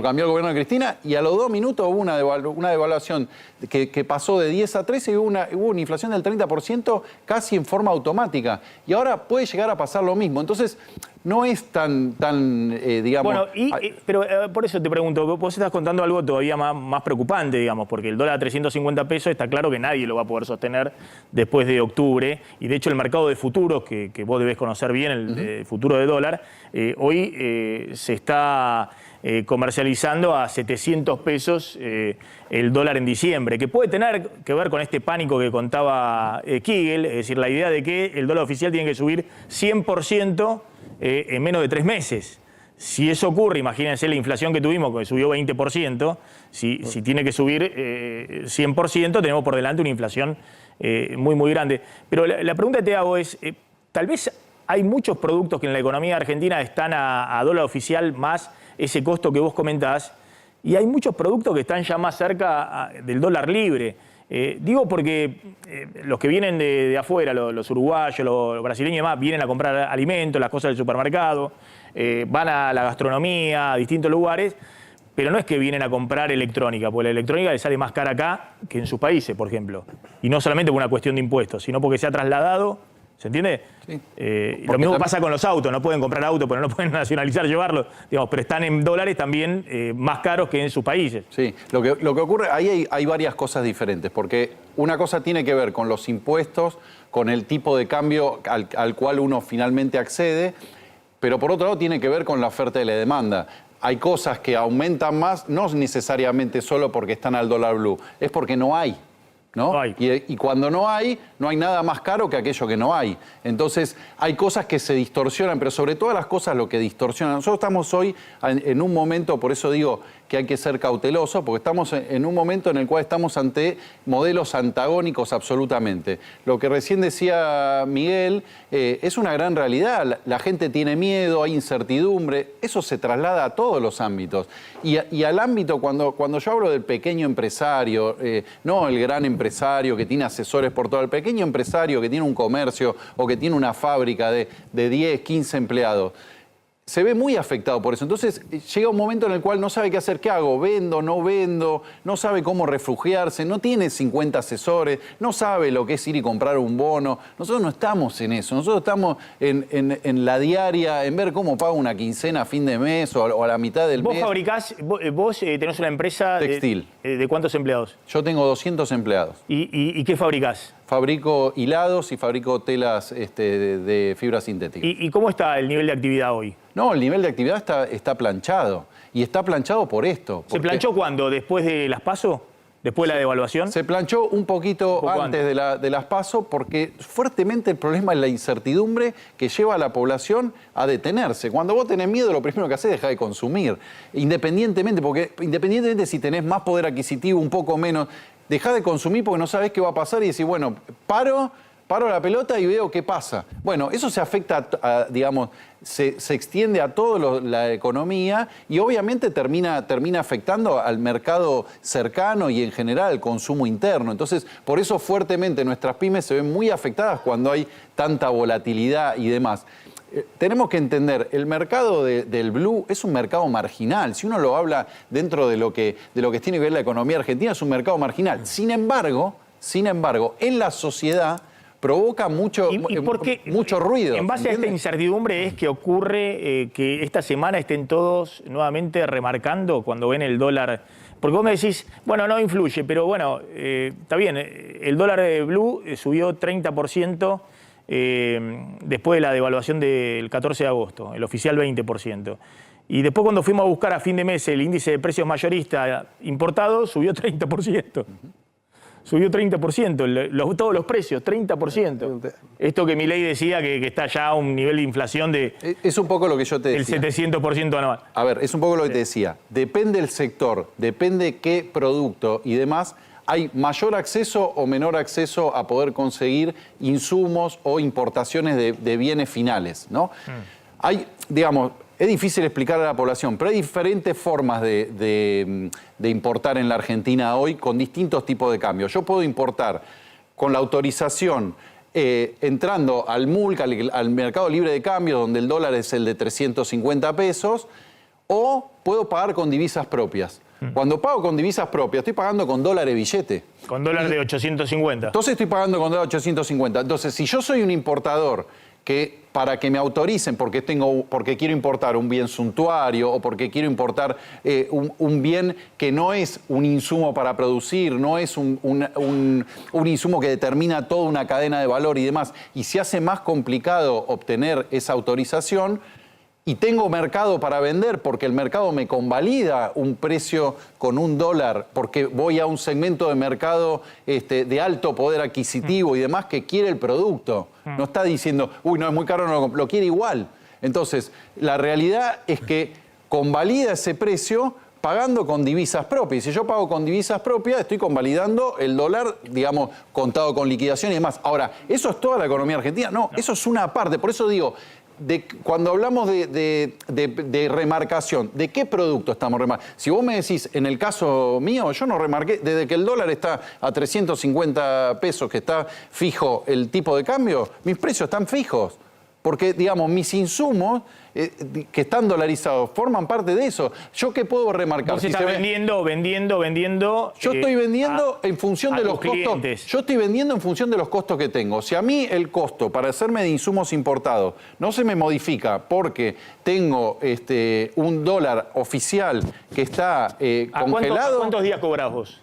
cambió el gobierno de Cristina, y a los 2 minutos hubo una devaluación que pasó de 10 a 13 y hubo una inflación del 30% casi en forma automática. Y ahora puede llegar a pasar lo mismo. Entonces, no es tan digamos... Bueno, pero por eso te pregunto, vos estás contando algo todavía más preocupante, digamos, porque el dólar a 350 pesos está claro que nadie lo va a poder sostener después de octubre, y de hecho el mercado de futuros, que vos debés conocer bien, el futuro de dólar, hoy se está comercializando a 700 pesos el dólar en diciembre, que puede tener que ver con este pánico que contaba Kigel, es decir, la idea de que el dólar oficial tiene que subir 100% en menos de 3 meses. Si eso ocurre, imagínense la inflación que tuvimos, que subió 20%, si tiene que subir 100%, tenemos por delante una inflación muy, muy grande. Pero la pregunta que te hago es, tal vez hay muchos productos que en la economía argentina están a dólar oficial más ese costo que vos comentás, y hay muchos productos que están ya más cerca del dólar libre. Digo porque los que vienen de afuera, los uruguayos, los brasileños y demás, vienen a comprar alimentos, las cosas del supermercado, van a la gastronomía, a distintos lugares, pero no es que vienen a comprar electrónica, porque la electrónica les sale más cara acá que en sus países, por ejemplo. Y no solamente por una cuestión de impuestos, sino porque se ha trasladado, ¿se entiende? Sí. Lo mismo pasa con los autos, no pueden comprar autos, pero no pueden nacionalizar, llevarlos, digamos, pero están en dólares también más caros que en sus países. Sí, lo que ocurre, ahí hay varias cosas diferentes, porque una cosa tiene que ver con los impuestos, con el tipo de cambio al cual uno finalmente accede, pero por otro lado tiene que ver con la oferta y la demanda. Hay cosas que aumentan más, no necesariamente solo porque están al dólar blue, es porque no hay. ¿No? No hay. Y cuando no hay nada más caro que aquello que no hay. Entonces, hay cosas que se distorsionan, pero sobre todas las cosas lo que distorsiona. Nosotros estamos hoy en un momento, por eso digo que hay que ser cautelosos, porque estamos en un momento en el cual estamos ante modelos antagónicos absolutamente. Lo que recién decía Miguel es una gran realidad. La gente tiene miedo, hay incertidumbre, eso se traslada a todos los ámbitos. Y al ámbito, cuando yo hablo del pequeño empresario, no el gran empresario que tiene asesores por todo, el pequeño empresario que tiene un comercio o que tiene una fábrica de 10, 15 empleados, se ve muy afectado por eso. Entonces llega un momento en el cual no sabe qué hacer, qué hago, vendo, no sabe cómo refugiarse, no tiene 50 asesores, no sabe lo que es ir y comprar un bono. Nosotros no estamos en eso, nosotros estamos en la diaria, en ver cómo pago una quincena a fin de mes o a la mitad del mes. ¿Vos fabricás, vos tenés una empresa textil? ¿De cuántos empleados? Yo tengo 200 empleados. ¿Y qué fabricás? Fabrico hilados y fabrico telas de fibra sintética. ¿Y cómo está el nivel de actividad hoy? No, el nivel de actividad está planchado. Y está planchado por esto. ¿Se planchó cuándo? ¿Después de las PASO? ¿Después de la devaluación? Se planchó un poco antes de las PASO porque fuertemente el problema es la incertidumbre que lleva a la población a detenerse. Cuando vos tenés miedo, lo primero que haces es dejar de consumir. Independientemente si tenés más poder adquisitivo, un poco menos, dejá de consumir porque no sabés qué va a pasar y decís, bueno, paro la pelota y veo qué pasa. Bueno, eso se afecta, digamos, se extiende a toda la economía y obviamente termina afectando al mercado cercano y en general al consumo interno. Entonces, por eso fuertemente nuestras pymes se ven muy afectadas cuando hay tanta volatilidad y demás. Tenemos que entender, el mercado del blue es un mercado marginal. Si uno lo habla dentro de lo que tiene que ver la economía argentina, es un mercado marginal. Sin embargo, en la sociedad provoca mucho ruido. En base a esta incertidumbre es que ocurre que esta semana estén todos nuevamente remarcando cuando ven el dólar. Porque vos me decís, bueno, no influye, pero bueno, está bien, el dólar de blue subió 30%. Después de la devaluación del 14 de agosto, el oficial 20%. Y después cuando fuimos a buscar a fin de mes el índice de precios mayorista importado, subió 30%. Subió 30%, todos los precios, 30%. Esto que Milei decía que está ya a un nivel de inflación de... Es un poco lo que yo te decía. El 700% anual. A ver, es un poco lo que te decía. Depende del sector, depende qué producto y demás, hay mayor acceso o menor acceso a poder conseguir insumos o importaciones de bienes finales, ¿no? Hay, digamos, es difícil explicar a la población, pero hay diferentes formas de importar en la Argentina hoy con distintos tipos de cambios. Yo puedo importar con la autorización entrando al MULC, al Mercado Libre de Cambio, donde el dólar es el de 350 pesos, o puedo pagar con divisas propias. Cuando pago con divisas propias, estoy pagando con dólares billete. Con dólar de 850. Entonces estoy pagando con dólar de 850. Entonces, si yo soy un importador que para que me autoricen porque quiero importar un bien suntuario o porque quiero importar un bien que no es un insumo para producir, no es un insumo que determina toda una cadena de valor y demás, y se hace más complicado obtener esa autorización, y tengo mercado para vender porque el mercado me convalida un precio con $1, porque voy a un segmento de mercado de alto poder adquisitivo y demás que quiere el producto. No está diciendo, uy, no, es muy caro, no lo quiere igual. Entonces, la realidad es que convalida ese precio pagando con divisas propias. Si yo pago con divisas propias, estoy convalidando el dólar, digamos, contado con liquidación y demás. Ahora, ¿eso es toda la economía argentina? No, eso es una parte. Por eso digo, cuando hablamos de remarcación, ¿de qué producto estamos remarcando? Si vos me decís, en el caso mío, yo no remarqué, desde que el dólar está a 350 pesos, que está fijo el tipo de cambio, mis precios están fijos. Porque, digamos, mis insumos que están dolarizados forman parte de eso. ¿Yo qué puedo remarcar? Vos estás vendiendo. Yo estoy vendiendo en función de los costos. Yo estoy vendiendo en función de los costos que tengo. Si a mí el costo para hacerme de insumos importados no se me modifica porque tengo un dólar oficial que está congelado. ¿Cuántos días cobrás vos?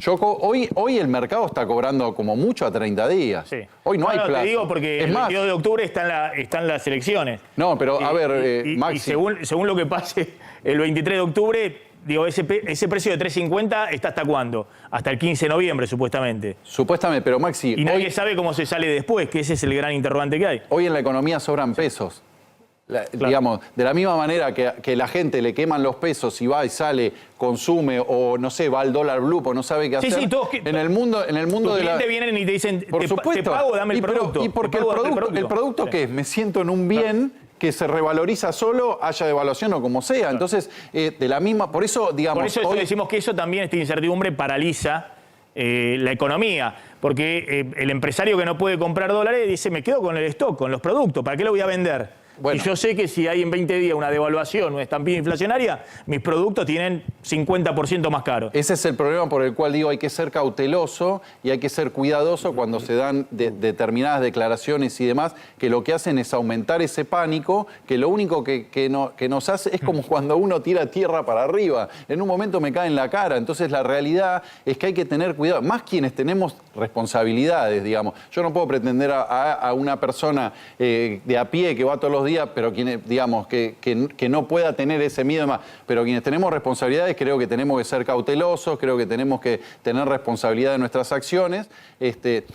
Hoy el mercado está cobrando como mucho a 30 días. Sí. Hoy no hay plazo. Te digo porque el 22 de octubre están las elecciones. No, pero a ver, Maxi. Y según lo que pase el 23 de octubre, digo, ese precio de 3.50 está ¿hasta cuándo? Hasta el 15 de noviembre, supuestamente. Supuestamente, pero Maxi... Y nadie sabe cómo se sale después, que ese es el gran interrogante que hay. Hoy en la economía sobran pesos. Claro. Digamos, de la misma manera que la gente le queman los pesos y va y sale, consume o no sé, va al dólar blue o no sabe qué hacer. Sí, todos en el mundo de la... clientes vienen y te dicen, por supuesto, te pago, dame el producto. Y porque el producto ¿qué es? Me siento en un bien que se revaloriza solo, haya devaluación o como sea. Entonces, de la misma... Por eso, digamos... Por eso decimos que eso también, esta incertidumbre, paraliza la economía. Porque el empresario que no puede comprar dólares dice, me quedo con el stock, con los productos, ¿para qué lo voy a vender? Bueno. Y yo sé que si hay en 20 días una devaluación, una estampida inflacionaria, mis productos tienen 50% más caros. Ese es el problema por el cual digo hay que ser cauteloso y hay que ser cuidadoso cuando se dan determinadas declaraciones y demás, que lo que hacen es aumentar ese pánico, que lo único que nos hace es como cuando uno tira tierra para arriba. En un momento me cae en la cara. Entonces la realidad es que hay que tener cuidado, más quienes tenemos responsabilidades, digamos. Yo no puedo pretender a una persona de a pie que va todos los días, pero quienes, digamos, que no pueda tener ese miedo más. Pero quienes tenemos responsabilidades, creo que tenemos que ser cautelosos, creo que tenemos que tener responsabilidad de nuestras acciones,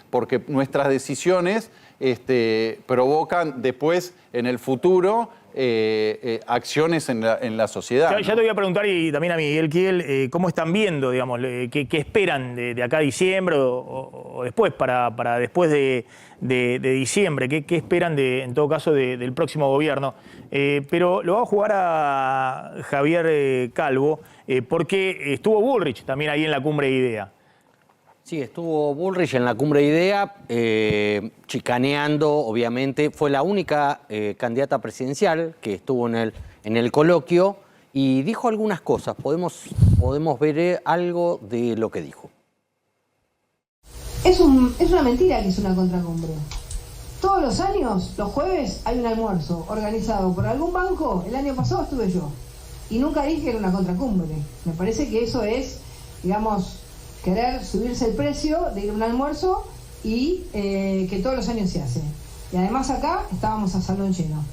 porque nuestras decisiones provocan después, en el futuro, acciones en la sociedad. Ya te voy a preguntar, y también a Miguel Kigel, ¿cómo están viendo, digamos, qué esperan de acá a diciembre o después, para después de diciembre? ¿Qué esperan, en todo caso, del próximo gobierno? Pero lo va a jugar a Javier Calvo, porque estuvo Bullrich también ahí en la cumbre de IDEA. Sí, estuvo Bullrich en la cumbre de IDEA, chicaneando, obviamente. Fue la única candidata presidencial que estuvo en el coloquio y dijo algunas cosas. Podemos ver algo de lo que dijo. Es una mentira que es una contracumbre. Todos los años, los jueves, hay un almuerzo organizado por algún banco. El año pasado estuve yo y nunca dije que era una contracumbre. Me parece que eso es, digamos, querer subirse el precio de ir a un almuerzo y que todos los años se hace. Y además acá estábamos a salón lleno.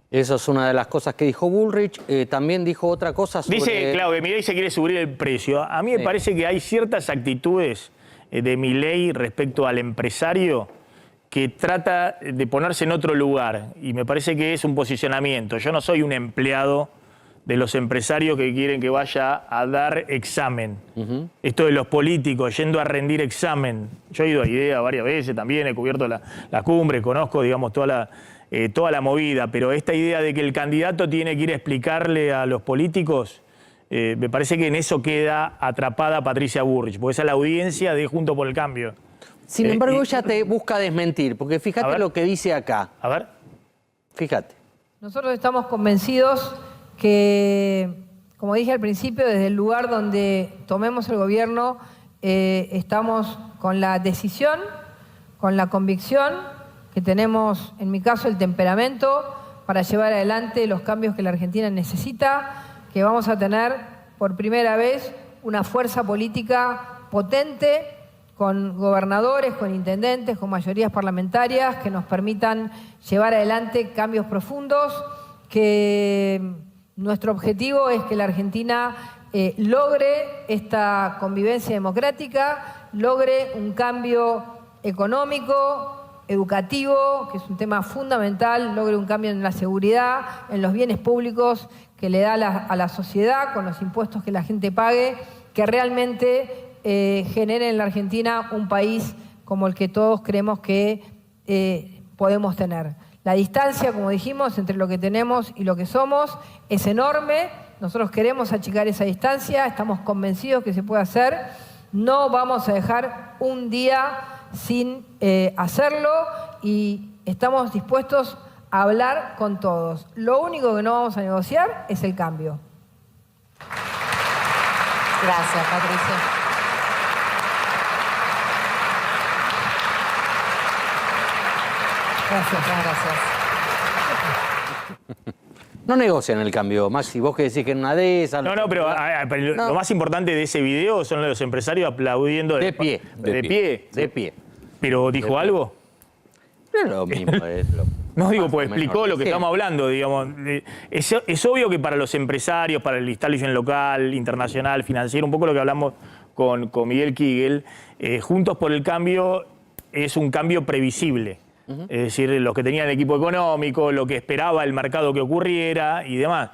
Eso es una de las cosas que dijo Bullrich. También dijo otra cosa sobre... Dice, claro, que Milei se quiere subir el precio. A mí me parece que hay ciertas actitudes de Milei respecto al empresario que trata de ponerse en otro lugar. Y me parece que es un posicionamiento. Yo no soy un empleado de los empresarios que quieren que vaya a dar examen. Esto de los políticos yendo a rendir examen. Yo he ido a IDEA varias veces también, he cubierto la cumbre, conozco, digamos, toda la movida, pero esta idea de que el candidato tiene que ir a explicarle a los políticos, me parece que en eso queda atrapada Patricia Bullrich, porque esa es la audiencia de Juntos por el Cambio. Sin embargo, ella te busca desmentir, porque fíjate lo que dice acá. A ver. Fíjate. Nosotros estamos convencidos que, como dije al principio, desde el lugar donde tomemos el gobierno, estamos con la decisión, con la convicción, que tenemos, en mi caso, el temperamento para llevar adelante los cambios que la Argentina necesita, que vamos a tener por primera vez una fuerza política potente, con gobernadores, con intendentes, con mayorías parlamentarias, que nos permitan llevar adelante cambios profundos, que nuestro objetivo es que la Argentina logre esta convivencia democrática, logre un cambio económico, educativo, que es un tema fundamental, logre un cambio en la seguridad, en los bienes públicos que le da a la sociedad, con los impuestos que la gente pague, que realmente genere en la Argentina un país como el que todos creemos que podemos tener. La distancia, como dijimos, entre lo que tenemos y lo que somos es enorme. Nosotros queremos achicar esa distancia, estamos convencidos que se puede hacer. No vamos a dejar un día sin hacerlo y estamos dispuestos a hablar con todos. Lo único que no vamos a negociar es el cambio. Gracias, Patricia. Gracias. No negocian el cambio, Maxi. Vos que decís que en una de esas... No, pero lo más importante de ese video son los empresarios aplaudiendo... De pie. De pie. ¿Pero dijo algo? Es lo mismo. No, digo, pues explicó lo que estamos hablando, digamos. Es obvio que para los empresarios, para el establishment local, internacional, financiero, un poco lo que hablamos con Miguel Kigel, Juntos por el Cambio es un cambio previsible. Es decir, los que tenían equipo económico, lo que esperaba el mercado que ocurriera y demás.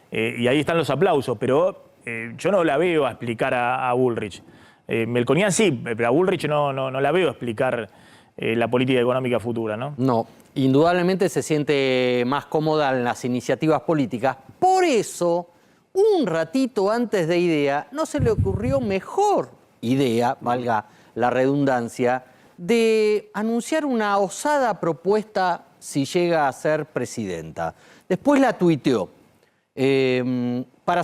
Y ahí están los aplausos, pero yo no la veo a explicar a Bullrich. Melconian sí, pero a Bullrich no la veo a explicar la política económica futura, ¿no? No, indudablemente se siente más cómoda en las iniciativas políticas. Por eso, un ratito antes de IDEA, no se le ocurrió mejor idea, valga la redundancia, de anunciar una osada propuesta si llega a ser presidenta. Después la tuiteó. Para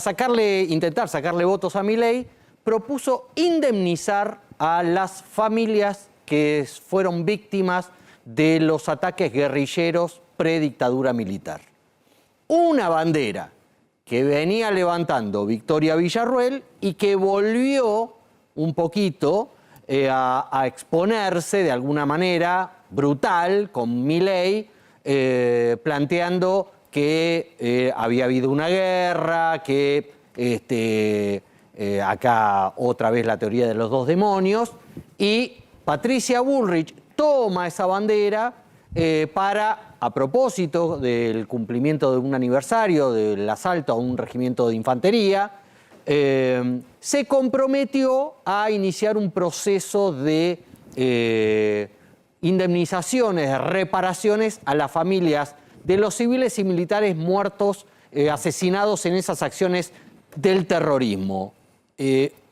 intentar sacarle votos a Milei, propuso indemnizar a las familias que fueron víctimas de los ataques guerrilleros predictadura militar. Una bandera que venía levantando Victoria Villarruel y que volvió un poquito a exponerse de alguna manera brutal con Milei, planteando que había habido una guerra, que acá otra vez la teoría de los dos demonios, y Patricia Bullrich toma esa bandera para, a propósito del cumplimiento de un aniversario del asalto a un regimiento de infantería, se comprometió a iniciar un proceso de indemnizaciones, de reparaciones a las familias de los civiles y militares muertos, asesinados en esas acciones del terrorismo.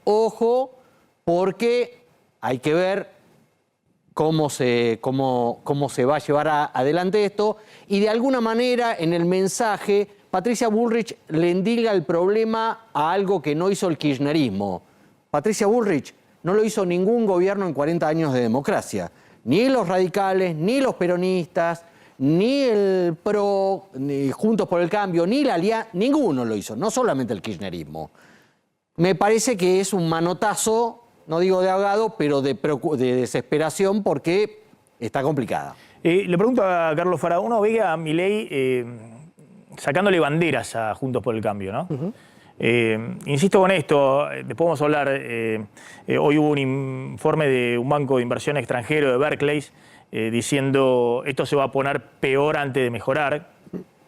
Ojo, porque hay que ver cómo se va a llevar adelante esto, y de alguna manera en el mensaje Patricia Bullrich le endilga el problema a algo que no hizo el kirchnerismo. Patricia Bullrich no lo hizo ningún gobierno en 40 años de democracia, ni los radicales, ni los peronistas, ni el PRO, ni Juntos por el Cambio, ni la Alianza, ninguno lo hizo, no solamente el kirchnerismo. Me parece que es un manotazo, no digo de ahogado, pero de desesperación, porque está complicada. Le pregunto a Carlos Fara, uno ve a Milei sacándole banderas a Juntos por el Cambio, ¿no? Insisto con esto, después vamos a hablar, hoy hubo un informe de un banco de inversión extranjero de Barclays diciendo esto se va a poner peor antes de mejorar,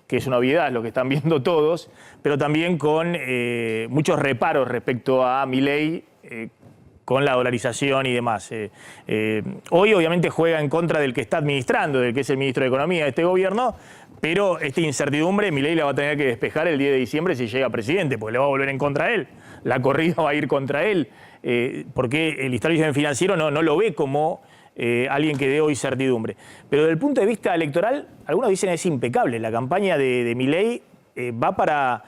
que es una obviedad, lo que están viendo todos, pero también con muchos reparos respecto a Milei, con la dolarización y demás. Hoy obviamente juega en contra del que está administrando, del que es el ministro de Economía de este gobierno, pero esta incertidumbre Milei la va a tener que despejar el 10 de diciembre si llega presidente, porque le va a volver en contra a él. La corrida va a ir contra él, porque el establishment financiero no lo ve como alguien que dé hoy certidumbre. Pero desde el punto de vista electoral, algunos dicen es impecable. La campaña de Milei va para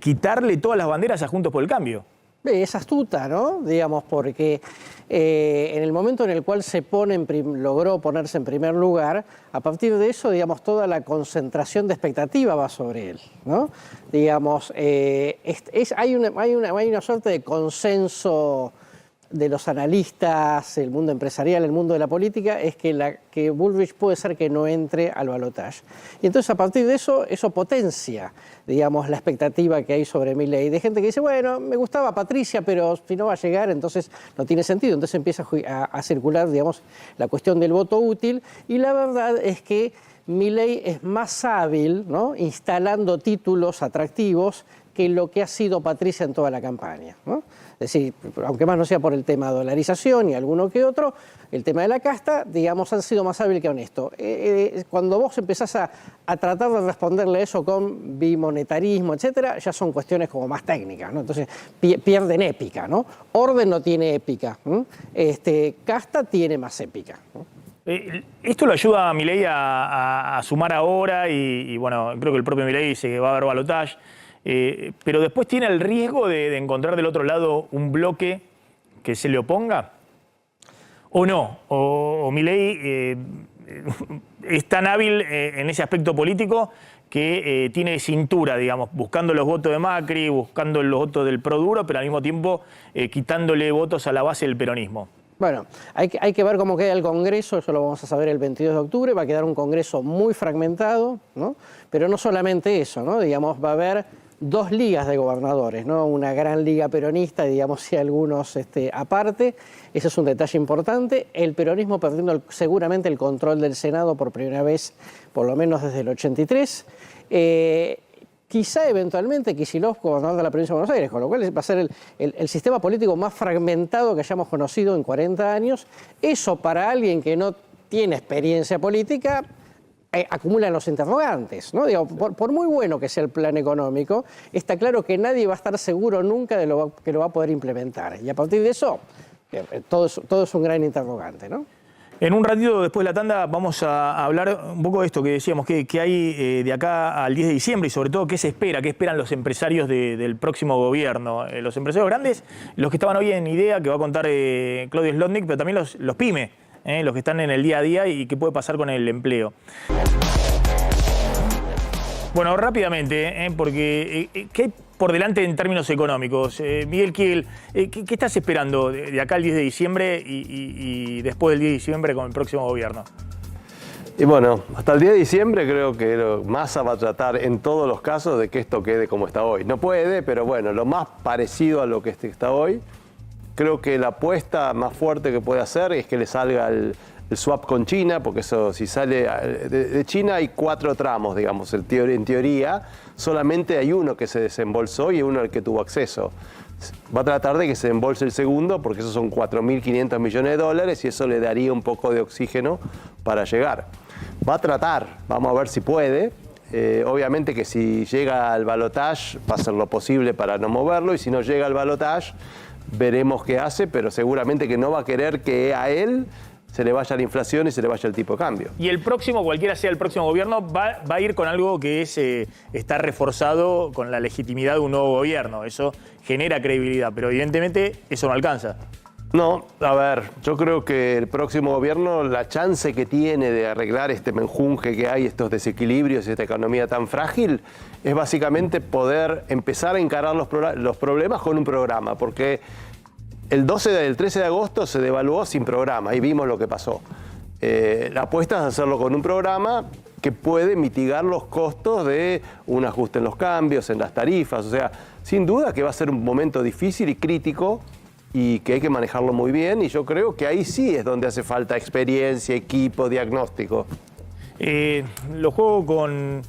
quitarle todas las banderas a Juntos por el Cambio. Es astuta, ¿no? Digamos, porque en el momento en el cual logró ponerse en primer lugar, a partir de eso, digamos, toda la concentración de expectativa va sobre él, ¿no? Digamos, hay una suerte de consenso de los analistas, el mundo empresarial, el mundo de la política, es que Bullrich puede ser que no entre al balotaje. Y entonces a partir de eso potencia, digamos, la expectativa que hay sobre Milei. De gente que dice, bueno, me gustaba Patricia, pero si no va a llegar, entonces no tiene sentido. Entonces empieza a circular, digamos, la cuestión del voto útil. Y la verdad es que Milei es más hábil, ¿no?, instalando títulos atractivos que lo que ha sido Patricia en toda la campaña, ¿no? Es decir, aunque más no sea por el tema de dolarización y alguno que otro, el tema de la casta, digamos, han sido más hábil que honesto. Cuando vos empezás a tratar de responderle eso con bimonetarismo, etcétera, ya son cuestiones como más técnicas, ¿no? Entonces pierden épica, ¿no? Orden no tiene épica, ¿no? Casta tiene más épica, ¿no? Esto lo ayuda a Milei a sumar ahora y bueno, creo que el propio Milei dice que va a haber balotaje. Pero después tiene el riesgo de encontrar del otro lado un bloque que se le oponga, ¿o no? ¿O Milei es tan hábil en ese aspecto político que tiene cintura, digamos, buscando los votos de Macri, buscando los votos del Pro Duro, pero al mismo tiempo quitándole votos a la base del peronismo? Bueno, hay que ver cómo queda el Congreso, eso lo vamos a saber el 22 de octubre, va a quedar un Congreso muy fragmentado, ¿no? Pero no solamente eso, ¿no? Digamos, va a haber dos ligas de gobernadores, ¿no? Una gran liga peronista, digamos, y algunos aparte. Ese es un detalle importante. El peronismo perdiendo seguramente el control del Senado por primera vez, por lo menos desde el 83. Quizá eventualmente Kicillof gobernador de la provincia de Buenos Aires, con lo cual va a ser el sistema político más fragmentado que hayamos conocido en 40 años. Eso para alguien que no tiene experiencia política acumulan los interrogantes, ¿no? Digo, por muy bueno que sea el plan económico, está claro que nadie va a estar seguro nunca de que lo va a poder implementar. Y a partir de eso, todo es un gran interrogante, ¿no? En un ratito después de la tanda vamos a hablar un poco de esto que decíamos, que hay de acá al 10 de diciembre y sobre todo qué se espera, qué esperan los empresarios del próximo gobierno. Los empresarios grandes, los que estaban hoy en IDEA, que va a contar Claudio Slotnick, pero también los pyme, los que están en el día a día y qué puede pasar con el empleo. Bueno, rápidamente, porque ¿qué hay por delante en términos económicos? Miguel Kiel, ¿qué estás esperando de acá al 10 de diciembre y después del 10 de diciembre con el próximo gobierno? Y bueno, hasta el 10 de diciembre creo que Massa va a tratar en todos los casos de que esto quede como está hoy. No puede, pero bueno, lo más parecido a lo que está hoy. Creo que la apuesta más fuerte que puede hacer es que le salga el swap con China, porque eso, si sale de China hay 4 tramos, digamos, en teoría. Solamente hay uno que se desembolsó y uno al que tuvo acceso. Va a tratar de que se embolse el segundo, porque esos son 4.500 millones de dólares y eso le daría un poco de oxígeno para llegar. Va a tratar, vamos a ver si puede. Obviamente que si llega al balotaje va a hacer lo posible para no moverlo, y si no llega al balotaje veremos qué hace, pero seguramente que no va a querer que a él se le vaya la inflación y se le vaya el tipo de cambio. Y el próximo, cualquiera sea el próximo gobierno, va a ir con algo que está reforzado con la legitimidad de un nuevo gobierno. Eso genera credibilidad, pero evidentemente eso no alcanza. No, a ver, yo creo que el próximo gobierno, la chance que tiene de arreglar este menjunje que hay, estos desequilibrios y esta economía tan frágil, es básicamente poder empezar a encarar los problemas con un programa, porque el 13 de agosto se devaluó sin programa y vimos lo que pasó. La apuesta es hacerlo con un programa que puede mitigar los costos de un ajuste en los cambios, en las tarifas. O sea, sin duda que va a ser un momento difícil y crítico y que hay que manejarlo muy bien, y yo creo que ahí sí es donde hace falta experiencia, equipo, diagnóstico. Lo juego con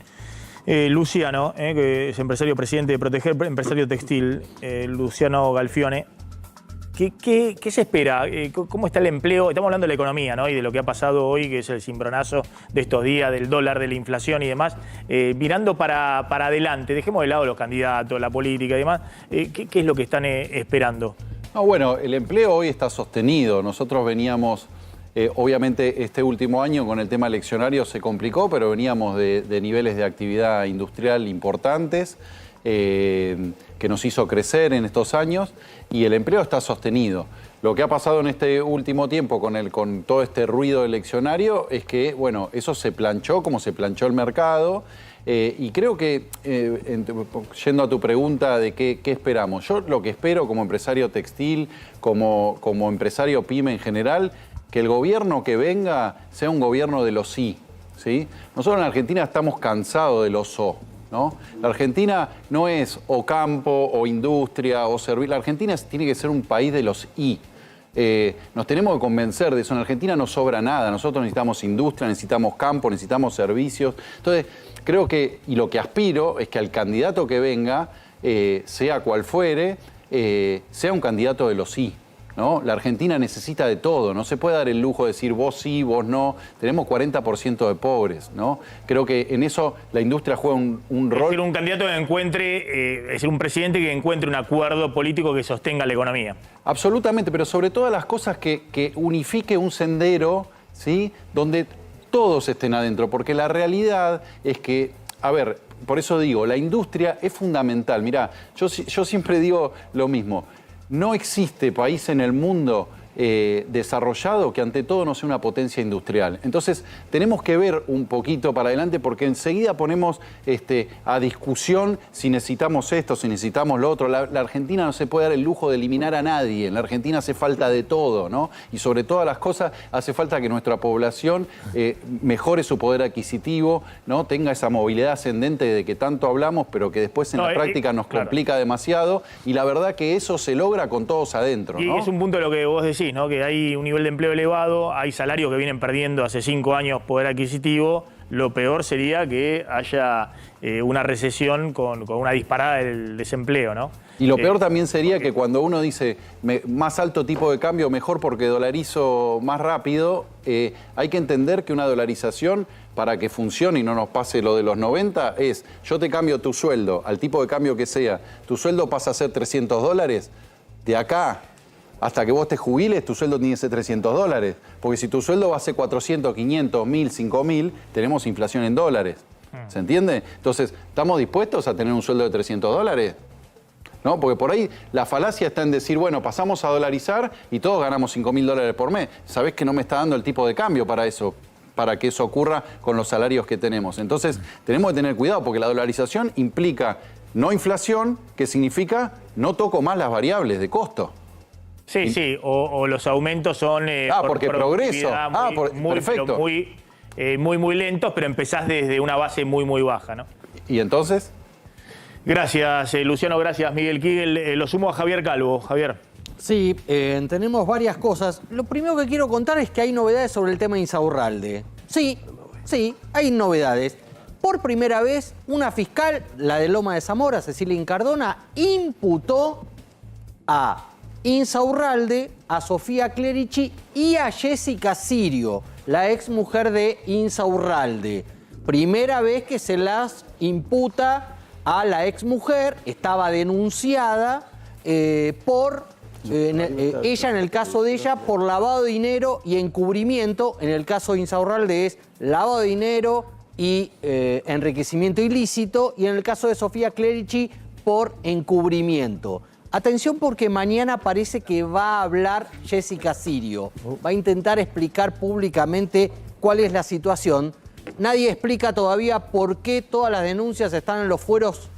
Luciano, que es empresario presidente de Proteger Empresario Textil, Luciano Galfione. ¿Qué se espera? ¿Cómo está el empleo? Estamos hablando de la economía, ¿no? Y de lo que ha pasado hoy, que es el cimbronazo de estos días, del dólar, de la inflación y demás. Mirando para adelante, dejemos de lado los candidatos, la política y demás. ¿Qué es lo que están esperando? No, bueno, el empleo hoy está sostenido. Nosotros veníamos, obviamente este último año con el tema eleccionario se complicó, pero veníamos de niveles de actividad industrial importantes, que nos hizo crecer en estos años, y el empleo está sostenido. Lo que ha pasado en este último tiempo con todo este ruido eleccionario es que, bueno, eso se planchó como se planchó el mercado, y creo que, yendo a tu pregunta de qué esperamos, yo lo que espero como empresario textil, como empresario pyme en general, que el gobierno que venga sea un gobierno de los sí, ¿sí? Nosotros en Argentina estamos cansados de los so, ¿no? La Argentina no es o campo, o industria, o servir. La Argentina tiene que ser un país de los I. Nos tenemos que convencer de eso. En Argentina no sobra nada. Nosotros necesitamos industria, necesitamos campo, necesitamos servicios. Entonces, creo que, y lo que aspiro, es que al candidato que venga, sea cual fuere, sea un candidato de los I, ¿no? La Argentina necesita de todo, no se puede dar el lujo de decir vos sí, vos no. Tenemos 40% de pobres, ¿no? Creo que en eso la industria juega un rol. Es decir, un candidato que encuentre, es decir, un presidente que encuentre un acuerdo político que sostenga la economía. Absolutamente, pero sobre todas las cosas que unifique un sendero, ¿sí? Donde todos estén adentro, porque la realidad es que, a ver, por eso digo, la industria es fundamental. Mirá, yo siempre digo lo mismo. No existe país en el mundo desarrollado que ante todo no sea una potencia industrial. Entonces tenemos que ver un poquito para adelante, porque enseguida ponemos a discusión si necesitamos esto, si necesitamos lo otro. La Argentina no se puede dar el lujo de eliminar a nadie. En la Argentina hace falta de todo, ¿no? Y sobre todas las cosas hace falta que nuestra población mejore su poder adquisitivo, ¿no? Tenga esa movilidad ascendente de que tanto hablamos, pero que después en la práctica nos complica demasiado. Y la verdad que eso se logra con todos adentro, ¿no? Y es un punto de lo que vos decís, ¿no? Que hay un nivel de empleo elevado, hay salarios que vienen perdiendo hace 5 años poder adquisitivo. Lo peor sería que haya una recesión con una disparada del desempleo, ¿no? Y lo peor también sería que cuando uno dice más alto tipo de cambio mejor porque dolarizo más rápido, hay que entender que una dolarización, para que funcione y no nos pase lo de los 90, es yo te cambio tu sueldo al tipo de cambio que sea, tu sueldo pasa a ser $300, de acá hasta que vos te jubiles, tu sueldo tiene que ser $300. Porque si tu sueldo va a ser 400, 500, 1000, 5000, tenemos inflación en dólares. ¿Se entiende? Entonces, ¿estamos dispuestos a tener un sueldo de $300? ¿No? Porque por ahí la falacia está en decir, bueno, pasamos a dolarizar y todos ganamos $5000 por mes. Sabés que no me está dando el tipo de cambio para eso, para que eso ocurra con los salarios que tenemos. Entonces, tenemos que tener cuidado porque la dolarización implica no inflación, que significa no toco más las variables de costo. Sí, sí, o los aumentos son... porque progreso. Perfecto. Muy lentos, pero empezás desde una base muy baja, ¿no? ¿Y entonces? Gracias, Luciano, gracias, Miguel Kigel. Lo sumo a Javier Calvo. Javier. Sí, tenemos varias cosas. Lo primero que quiero contar es que hay novedades sobre el tema de Insaurralde. Sí, hay novedades. Por primera vez, una fiscal, la de Loma de Zamora, Cecilia Incardona, imputó a Insaurralde, a Sofía Clerici y a Jessica Sirio, la exmujer de Insaurralde. Primera vez que se las imputa a la exmujer, estaba denunciada por... ella, en el caso de ella, por lavado de dinero y encubrimiento. En el caso de Insaurralde es lavado de dinero y enriquecimiento ilícito. Y en el caso de Sofía Clerici, por encubrimiento. Atención, porque mañana parece que va a hablar Jessica Sirio. Va a intentar explicar públicamente cuál es la situación. Nadie explica todavía por qué todas las denuncias están en los fueros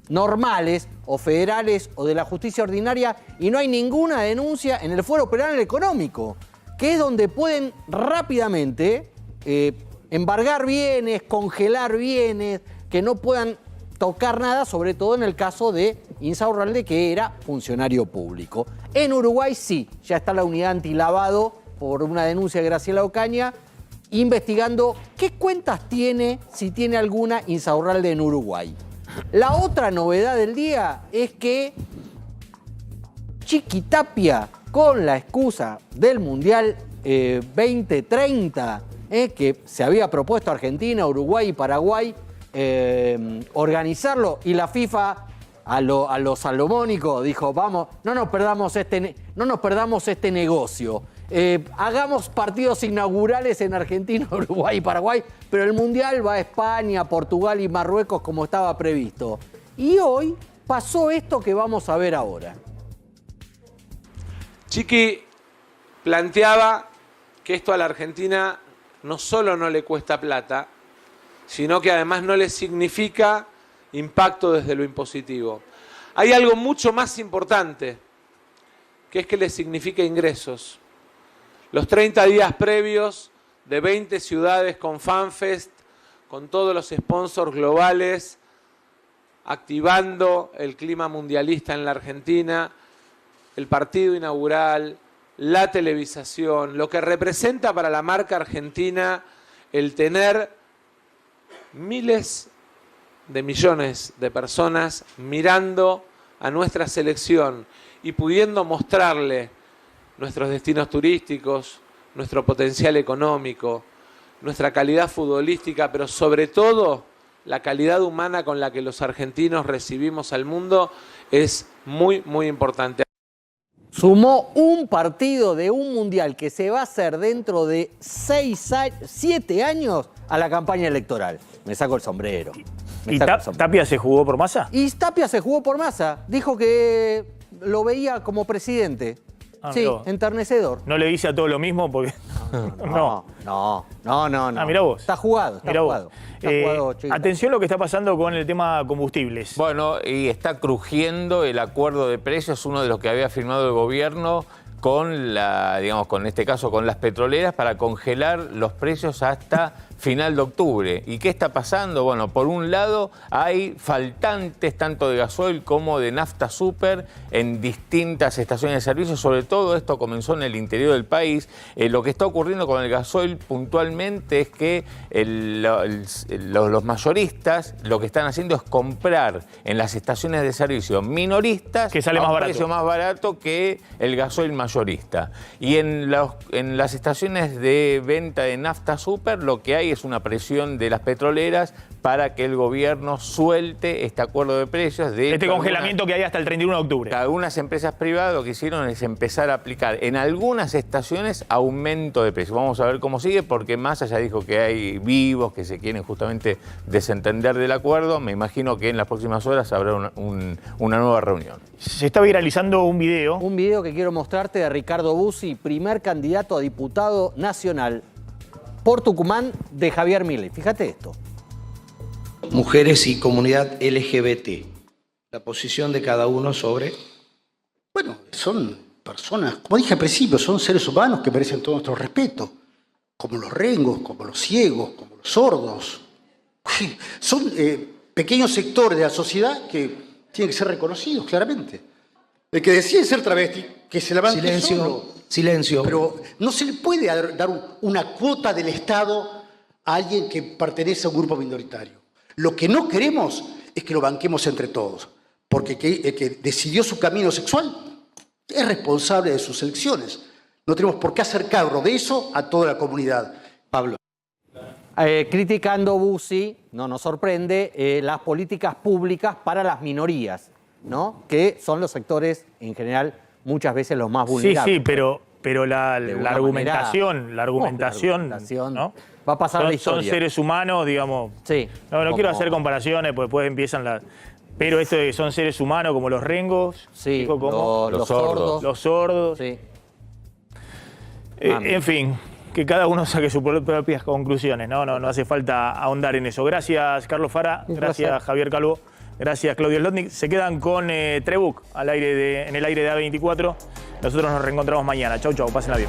normales o federales o de la justicia ordinaria y no hay ninguna denuncia en el fuero penal económico, que es donde pueden rápidamente embargar bienes, congelar bienes, que no puedan tocar nada, sobre todo en el caso de Insaurralde, que era funcionario público. En Uruguay sí, ya está la unidad antilavado por una denuncia de Graciela Ocaña, investigando qué cuentas tiene, si tiene alguna, Insaurralde en Uruguay. La otra novedad del día es que Chiquitapia, con la excusa del Mundial 2030, que se había propuesto Argentina, Uruguay y Paraguay organizarlo, y la FIFA a lo salomónico dijo, vamos, no nos perdamos este negocio. Hagamos partidos inaugurales en Argentina, Uruguay y Paraguay, pero el Mundial va a España, Portugal y Marruecos como estaba previsto. Y hoy pasó esto que vamos a ver ahora. Chiqui planteaba que esto a la Argentina no solo no le cuesta plata, sino que además no le significa impacto desde lo impositivo. Hay algo mucho más importante, que es que le significa ingresos. Los 30 días previos de 20 ciudades con FanFest, con todos los sponsors globales, activando el clima mundialista en la Argentina, el partido inaugural, la televisación, lo que representa para la marca argentina el tener miles de millones de personas mirando a nuestra selección y pudiendo mostrarle nuestros destinos turísticos, nuestro potencial económico, nuestra calidad futbolística, pero sobre todo la calidad humana con la que los argentinos recibimos al mundo, es muy, muy importante. Sumó un partido de un mundial que se va a hacer dentro de 7 años a la campaña electoral. Me saco el sombrero. ¿Y Tapia se jugó por Massa? Y Tapia se jugó por Massa. Dijo que lo veía como presidente. Sí, enternecedor. ¿No le dice a todo lo mismo? Porque no. Mirá vos. Está jugado, está jugado. Atención lo que está pasando con el tema combustibles. Bueno, y está crujiendo el acuerdo de precios, uno de los que había firmado el gobierno con con este caso con las petroleras, para congelar los precios hasta final de octubre. ¿Y qué está pasando? Bueno, por un lado hay faltantes tanto de gasoil como de nafta super en distintas estaciones de servicio. Sobre todo esto comenzó en el interior del país. Lo que está ocurriendo con el gasoil puntualmente es que los mayoristas lo que están haciendo es comprar en las estaciones de servicio minoristas, que sale a más un barato. precio más barato que el gasoil mayorista. Y en las estaciones de venta de nafta super lo que hay es una presión de las petroleras para que el gobierno suelte este acuerdo de precios. De este congelamiento que hay hasta el 31 de octubre. Algunas empresas privadas lo que hicieron es empezar a aplicar en algunas estaciones aumento de precios. Vamos a ver cómo sigue, porque Massa ya dijo que hay vivos que se quieren justamente desentender del acuerdo. Me imagino que en las próximas horas habrá una nueva reunión. Se está viralizando un video. Un video que quiero mostrarte de Ricardo Bussi, primer candidato a diputado nacional por Tucumán de Javier Milei. Fíjate esto. Mujeres y comunidad LGBT. La posición de cada uno sobre... Bueno, son personas, como dije al principio, son seres humanos que merecen todo nuestro respeto. Como los rengos, como los ciegos, como los sordos. Son pequeños sectores de la sociedad que tienen que ser reconocidos, claramente. El que decide ser travesti, que se levante silencio, solo. Silencio. Pero no se le puede dar una cuota del Estado a alguien que pertenece a un grupo minoritario. Lo que no queremos es que lo banquemos entre todos, porque el que decidió su camino sexual es responsable de sus elecciones. No tenemos por qué hacer cargo de eso a toda la comunidad. Pablo. Criticando Bussi, no nos sorprende, las políticas públicas para las minorías, ¿no? Que son los sectores, en general, muchas veces los más vulnerables. Sí, pero la argumentación, ¿no? Va a pasar la historia. Son seres humanos, digamos. Sí. No quiero hacer comparaciones, porque después empiezan las... Pero esto de que son seres humanos como los rengos. Sí, los sordos. Los sordos. Sí. En fin, que cada uno saque sus propias conclusiones, ¿no? No hace falta ahondar en eso. Gracias, Carlos Fara. Gracias, Javier Calvo. Gracias, Claudio Slotnick. Se quedan con Trebuch en el aire de A24. Nosotros nos reencontramos mañana. Chau, chau. Pásenla bien.